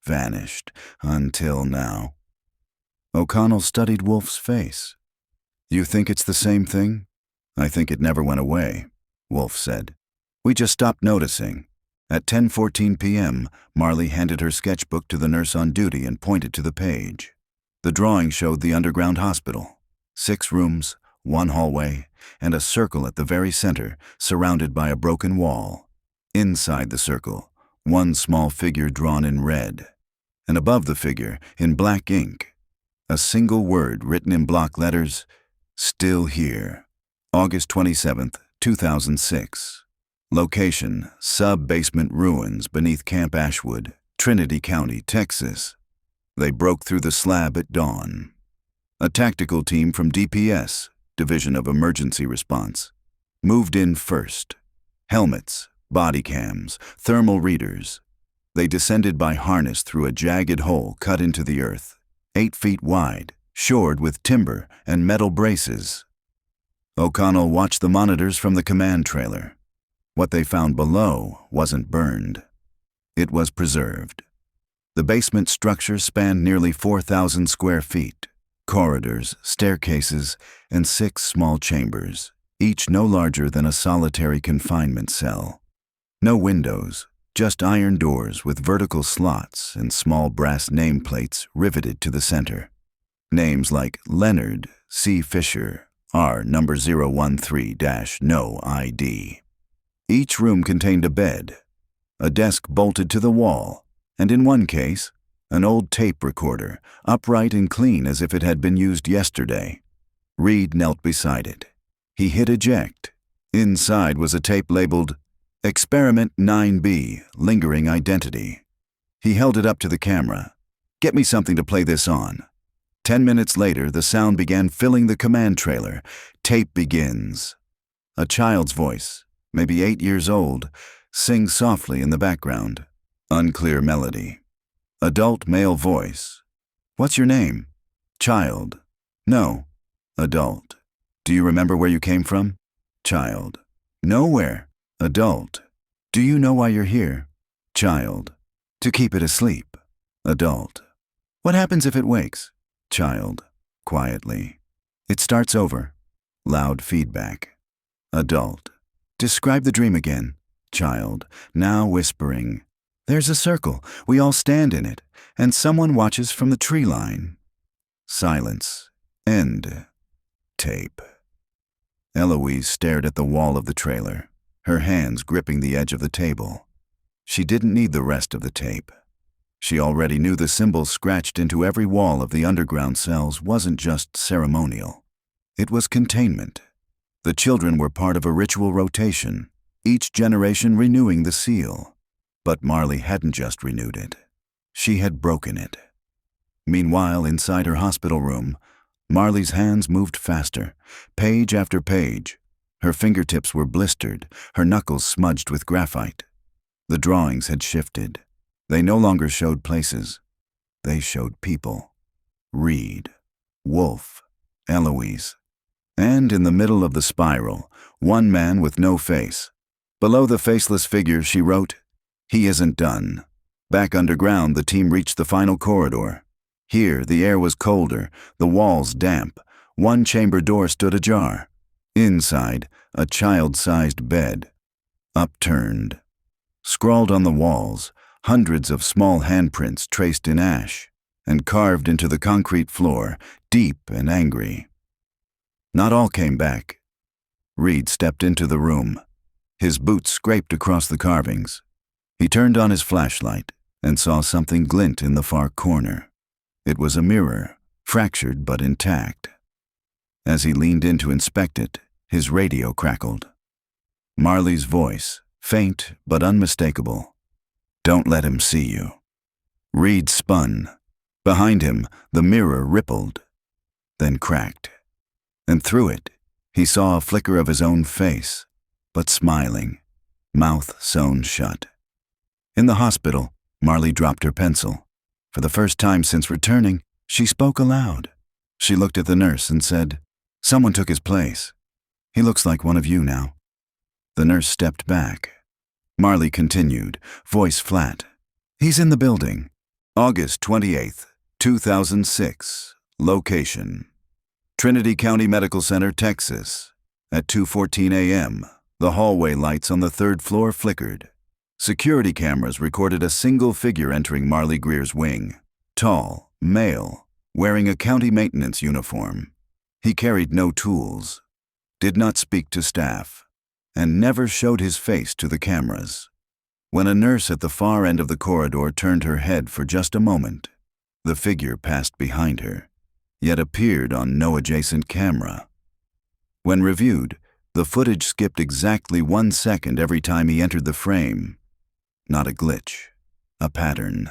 vanished until now." O'Connell studied Wolf's face. "You think it's the same thing?" "I think it never went away," Wolf said. "We just stopped noticing." At 10:14 p.m., Marley handed her sketchbook to the nurse on duty and pointed to the page. The drawing showed the underground hospital. 6 rooms, 1 hallway, and a circle at the very center, surrounded by a broken wall. Inside the circle, 1 small figure drawn in red. And above the figure, in black ink, a single word written in block letters, "Still here." August 27, 2006. Location: sub-basement ruins beneath Camp Ashwood, Trinity County, Texas. They broke through the slab at dawn. A tactical team from DPS, Division of Emergency Response, moved in first. Helmets, body cams, thermal readers. They descended by harness through a jagged hole cut into the earth, 8 feet wide, shored with timber and metal braces. O'Connell watched the monitors from the command trailer. What they found below wasn't burned. It was preserved. The basement structure spanned nearly 4,000 square feet. Corridors, staircases, and 6 small chambers, each no larger than a solitary confinement cell. No windows, just iron doors with vertical slots and small brass nameplates riveted to the center. Names like Leonard C. Fisher, R. number 013-No ID. Each room contained a bed, a desk bolted to the wall, and in one case, an old tape recorder, upright and clean as if it had been used yesterday. Reed knelt beside it. He hit eject. Inside was a tape labeled Experiment 9B, Lingering Identity. He held it up to the camera. "Get me something to play this on." 10 minutes later, the sound began filling the command trailer. "Tape begins." A child's voice, maybe 8 years old, sings softly in the background. Unclear melody. Adult male voice. "What's your name?" Child. "No." Adult. "Do you remember where you came from?" Child. "Nowhere." Adult. "Do you know why you're here?" Child. "To keep it asleep." Adult. "What happens if it wakes?" Child. Quietly. "It starts over." Loud feedback. Adult. "Describe the dream again." Child, now whispering. "There's a circle. We all stand in it, and someone watches from the tree line." Silence. End. Tape. Eloise stared at the wall of the trailer, her hands gripping the edge of the table. She didn't need the rest of the tape. She already knew the symbols scratched into every wall of the underground cells wasn't just ceremonial. It was containment. The children were part of a ritual rotation, each generation renewing the seal. But Marley hadn't just renewed it. She had broken it. Meanwhile, inside her hospital room, Marley's hands moved faster, page after page. Her fingertips were blistered, her knuckles smudged with graphite. The drawings had shifted. They no longer showed places. They showed people. Reed, Wolf, Eloise. And in the middle of the spiral, one man with no face. Below the faceless figure, she wrote, "He isn't done." Back underground, the team reached the final corridor. Here, the air was colder, the walls damp. One chamber door stood ajar. Inside, a child-sized bed. Upturned. Scrawled on the walls, hundreds of small handprints traced in ash, and carved into the concrete floor, deep and angry. Not all came back. Reed stepped into the room. His boots scraped across the carvings. He turned on his flashlight and saw something glint in the far corner. It was a mirror, fractured but intact. As he leaned in to inspect it, his radio crackled. Marley's voice, faint but unmistakable. "Don't let him see you." Reed spun. Behind him, the mirror rippled, then cracked. And through it, he saw a flicker of his own face, but smiling, mouth sewn shut. In the hospital, Marley dropped her pencil. For the first time since returning, she spoke aloud. She looked at the nurse and said, "Someone took his place." He looks like one of you now." The nurse stepped back. Marley continued, voice flat. "He's in the building. August 28th, 2006. Location: Trinity County Medical Center, Texas. At 2:14 a.m., the hallway lights on the third floor flickered. Security cameras recorded a single figure entering Marley Greer's wing. Tall, male, wearing a county maintenance uniform. He carried no tools, did not speak to staff, and never showed his face to the cameras. When a nurse at the far end of the corridor turned her head for just a moment, the figure passed behind her, yet appeared on no adjacent camera. When reviewed, the footage skipped exactly 1 second every time he entered the frame. Not a glitch, a pattern.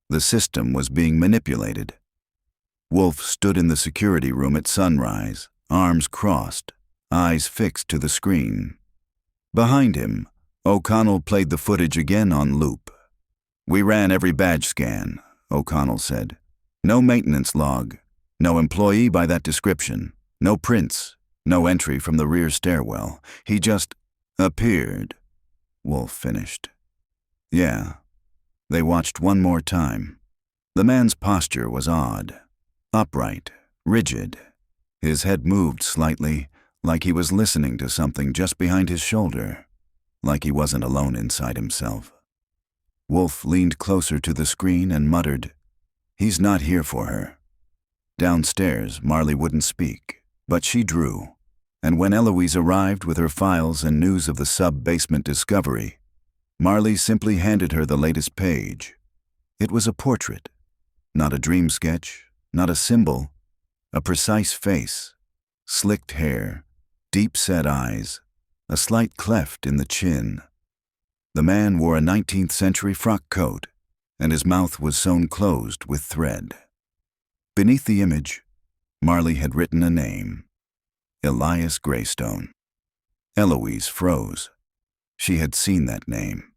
The system was being manipulated. Wolf stood in the security room at sunrise, arms crossed, eyes fixed to the screen. Behind him, O'Connell played the footage again on loop. "We ran every badge scan," O'Connell said. "No maintenance log, no employee by that description, no prints, no entry from the rear stairwell. He just appeared," Wolf finished. "Yeah." They watched one more time. The man's posture was odd. Upright, rigid. His head moved slightly, like he was listening to something just behind his shoulder, like he wasn't alone inside himself. Wolf leaned closer to the screen and muttered, "He's not here for her." Downstairs, Marley wouldn't speak, but she drew, and when Eloise arrived with her files and news of the sub-basement discovery, Marley simply handed her the latest page. It was a portrait, not a dream sketch, not a symbol, a precise face, slicked hair, deep-set eyes, a slight cleft in the chin. The man wore a 19th century frock coat, and his mouth was sewn closed with thread. Beneath the image, Marley had written a name: Elias Greystone. Eloise froze. She had seen that name.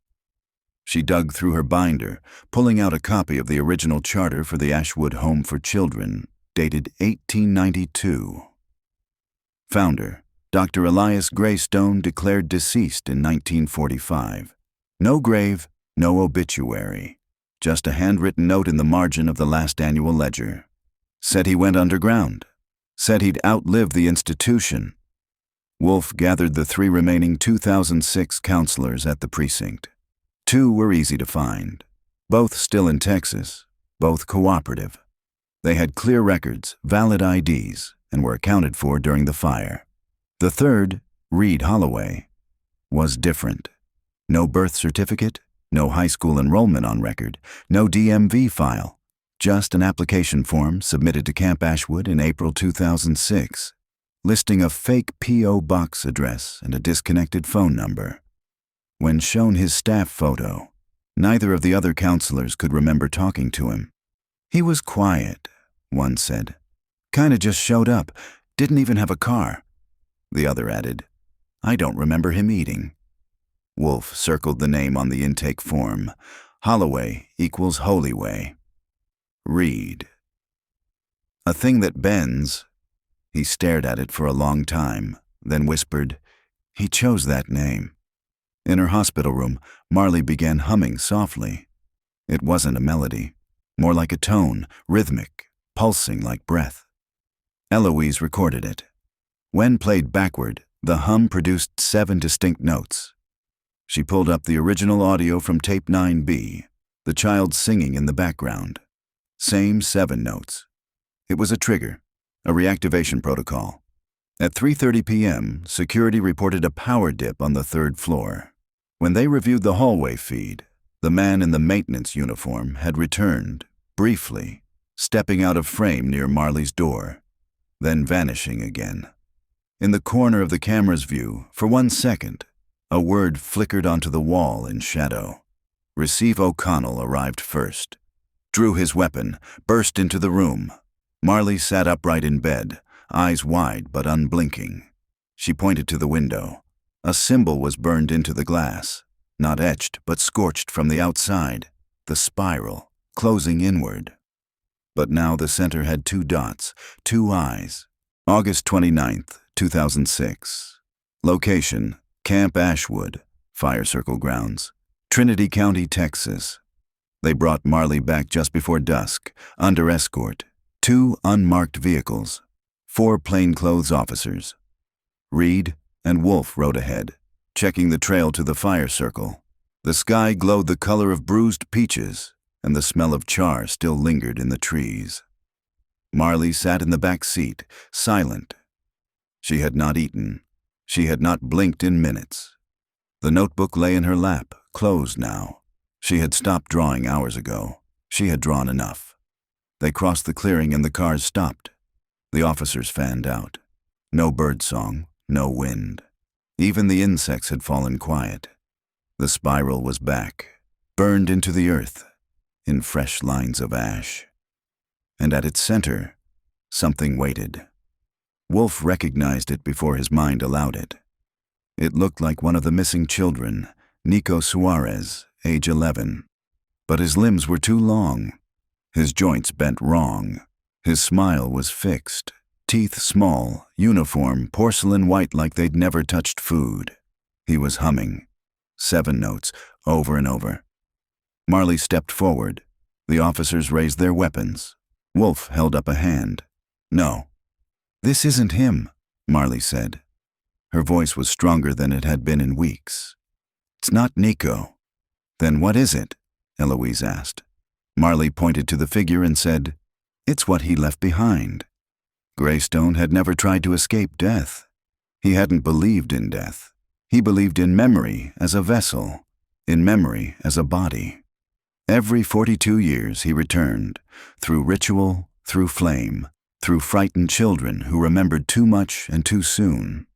She dug through her binder, pulling out a copy of the original charter for the Ashwood Home for Children, dated 1892. Founder, Dr. Elias Greystone, declared deceased in 1945. No grave, no obituary. Just a handwritten note in the margin of the last annual ledger. Said he went underground. Said he'd outlived the institution. Wolf gathered the 3 remaining 2006 counselors at the precinct. 2 were easy to find. Both still in Texas, both cooperative. They had clear records, valid IDs, and were accounted for during the fire. The third, Reed Holloway, was different. No birth certificate, no high school enrollment on record, no DMV file, just an application form submitted to Camp Ashwood in April 2006, listing a fake P.O. box address and a disconnected phone number. When shown his staff photo, neither of the other counselors could remember talking to him. "He was quiet," one said. "Kinda just showed up, didn't even have a car." The other added, "I don't remember him eating." Wolf circled the name on the intake form. Holloway equals Holyway. Reed. "A thing that bends." He stared at it for a long time, then whispered, "He chose that name." In her hospital room, Marley began humming softly. It wasn't a melody, more like a tone, rhythmic, pulsing like breath. Eloise recorded it. When played backward, the hum produced 7 distinct notes. She pulled up the original audio from tape 9B, the child singing in the background. Same 7 notes. It was a trigger, a reactivation protocol. At 3:30 p.m., security reported a power dip on the 3rd floor. When they reviewed the hallway feed, the man in the maintenance uniform had returned, briefly, stepping out of frame near Marley's door, then vanishing again. In the corner of the camera's view, for 1 second, a word flickered onto the wall in shadow. Receive O'Connell arrived first. Drew his weapon, burst into the room. Marley sat upright in bed, eyes wide but unblinking. She pointed to the window. A symbol was burned into the glass, not etched but scorched from the outside, the spiral, closing inward. But now the center had 2 dots, 2 eyes. August 29th, 2006. Location: Camp Ashwood, Fire Circle Grounds, Trinity County, Texas. They brought Marley back just before dusk, under escort, 2 unmarked vehicles, 4 plainclothes officers. Reed and Wolf rode ahead, checking the trail to the fire circle. The sky glowed the color of bruised peaches, and the smell of char still lingered in the trees. Marley sat in the back seat, silent. She had not eaten. She had not blinked in minutes. The notebook lay in her lap, closed now. She had stopped drawing hours ago. She had drawn enough. They crossed the clearing and the cars stopped. The officers fanned out. No birdsong, no wind. Even the insects had fallen quiet. The spiral was back, burned into the earth, in fresh lines of ash. And at its center, something waited. Wolf recognized it before his mind allowed it. It looked like one of the missing children, Nico Suarez, age 11. But his limbs were too long. His joints bent wrong. His smile was fixed. Teeth small, uniform, porcelain white like they'd never touched food. He was humming. 7 notes, over and over. Marley stepped forward. The officers raised their weapons. Wolf held up a hand. "No. This isn't him," Marley said. Her voice was stronger than it had been in weeks. "It's not Nico." "Then what is it?" Eloise asked. Marley pointed to the figure and said, "It's what he left behind." Greystone had never tried to escape death. He hadn't believed in death. He believed in memory as a vessel, in memory as a body. Every 42 years he returned, through ritual, through flame, through frightened children who remembered too much and too soon.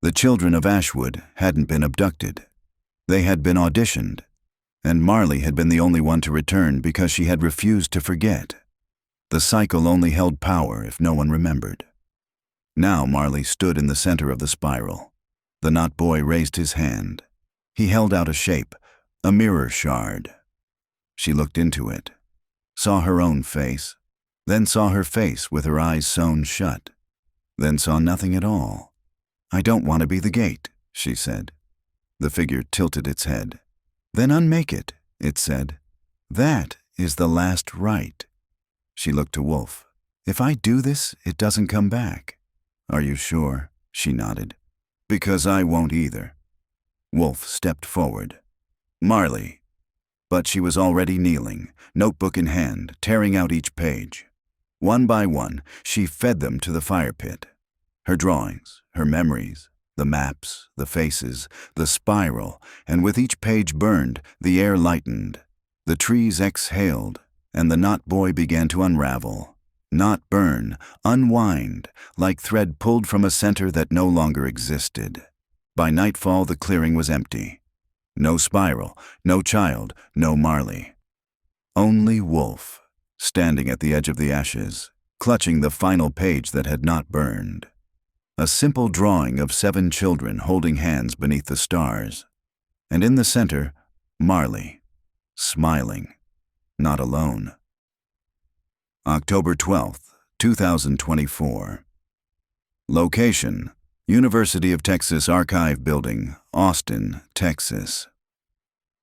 The children of Ashwood hadn't been abducted. They had been auditioned, and Marley had been the only one to return because she had refused to forget. The cycle only held power if no one remembered. Now Marley stood in the center of the spiral. The knot boy raised his hand. He held out a shape, a mirror shard. She looked into it, saw her own face, then saw her face with her eyes sewn shut, then saw nothing at all. "I don't want to be the gate," she said. The figure tilted its head. "Then unmake it," it said. "That is the last rite." She looked to Wolf. "If I do this, it doesn't come back." "Are you sure?" She nodded. "Because I won't either." Wolf stepped forward. "Marley." But she was already kneeling, notebook in hand, tearing out each page. One by one, she fed them to the fire pit. Her drawings, her memories, the maps, the faces, the spiral, and with each page burned, the air lightened. The trees exhaled, and the knot boy began to unravel. Not burn, unwind, like thread pulled from a center that no longer existed. By nightfall, the clearing was empty. No spiral, no child, no Marley. Only Wolf, standing at the edge of the ashes, clutching the final page that had not burned. A simple drawing of 7 children holding hands beneath the stars. And in the center, Marley, smiling, not alone. October 12th, 2024. Location: University of Texas Archive Building, Austin, Texas.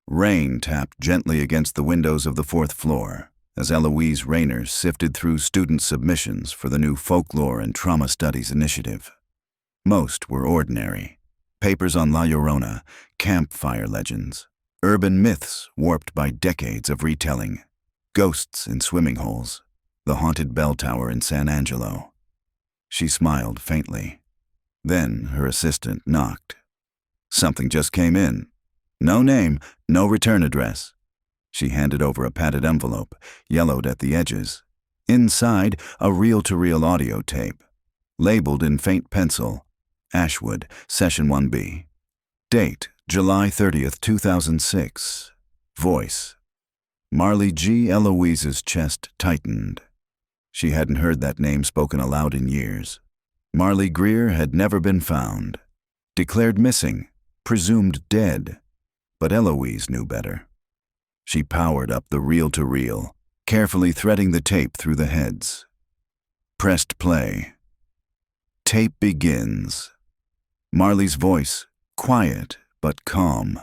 Rain tapped gently against the windows of the 4th floor as Eloise Rayner sifted through student submissions for the new Folklore and Trauma Studies initiative. Most were ordinary. Papers on La Llorona, campfire legends, urban myths warped by decades of retelling, ghosts in swimming holes, the haunted bell tower in San Angelo. She smiled faintly. Then her assistant knocked. Something just came in. No name, no return address. She handed over a padded envelope, yellowed at the edges. Inside, a reel-to-reel audio tape. Labeled in faint pencil, Ashwood, Session 1B. Date, July 30th, 2006. Voice. Marley G. Eloise's chest tightened. She hadn't heard that name spoken aloud in years. Marley Greer had never been found. Declared missing, presumed dead. But Eloise knew better. She powered up the reel-to-reel, carefully threading the tape through the heads. Pressed play. tape begins. Marley's voice, quiet but calm.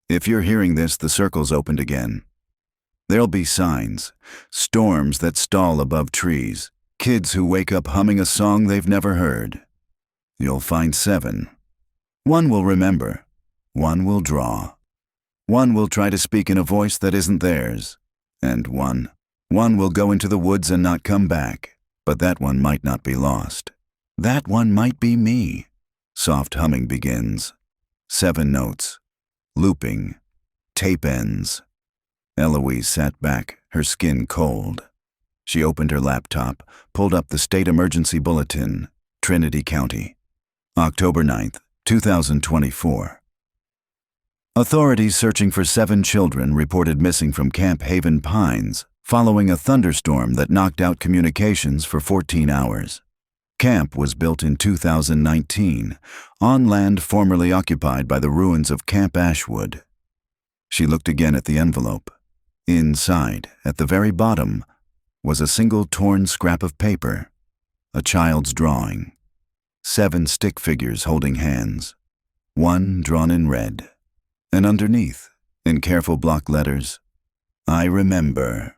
If you're hearing this, the circle's opened again. There'll be signs, storms that stall above trees, kids who wake up humming a song they've never heard. You'll find 7. One will remember, one will draw. One will try to speak in a voice that isn't theirs. And one will go into the woods and not come back. But that one might not be lost. That one might be me. Soft humming begins. 7 notes. Looping. Tape ends. Eloise sat back, her skin cold. She opened her laptop, pulled up the state emergency bulletin, Trinity County. October 9th, 2024. Authorities searching for 7 children reported missing from Camp Haven Pines following a thunderstorm that knocked out communications for 14 hours. Camp was built in 2019, on land formerly occupied by the ruins of Camp Ashwood. She looked again at the envelope. Inside, at the very bottom, was a single torn scrap of paper, a child's drawing. 7 stick figures holding hands, one drawn in red. And underneath, in careful block letters, I remember.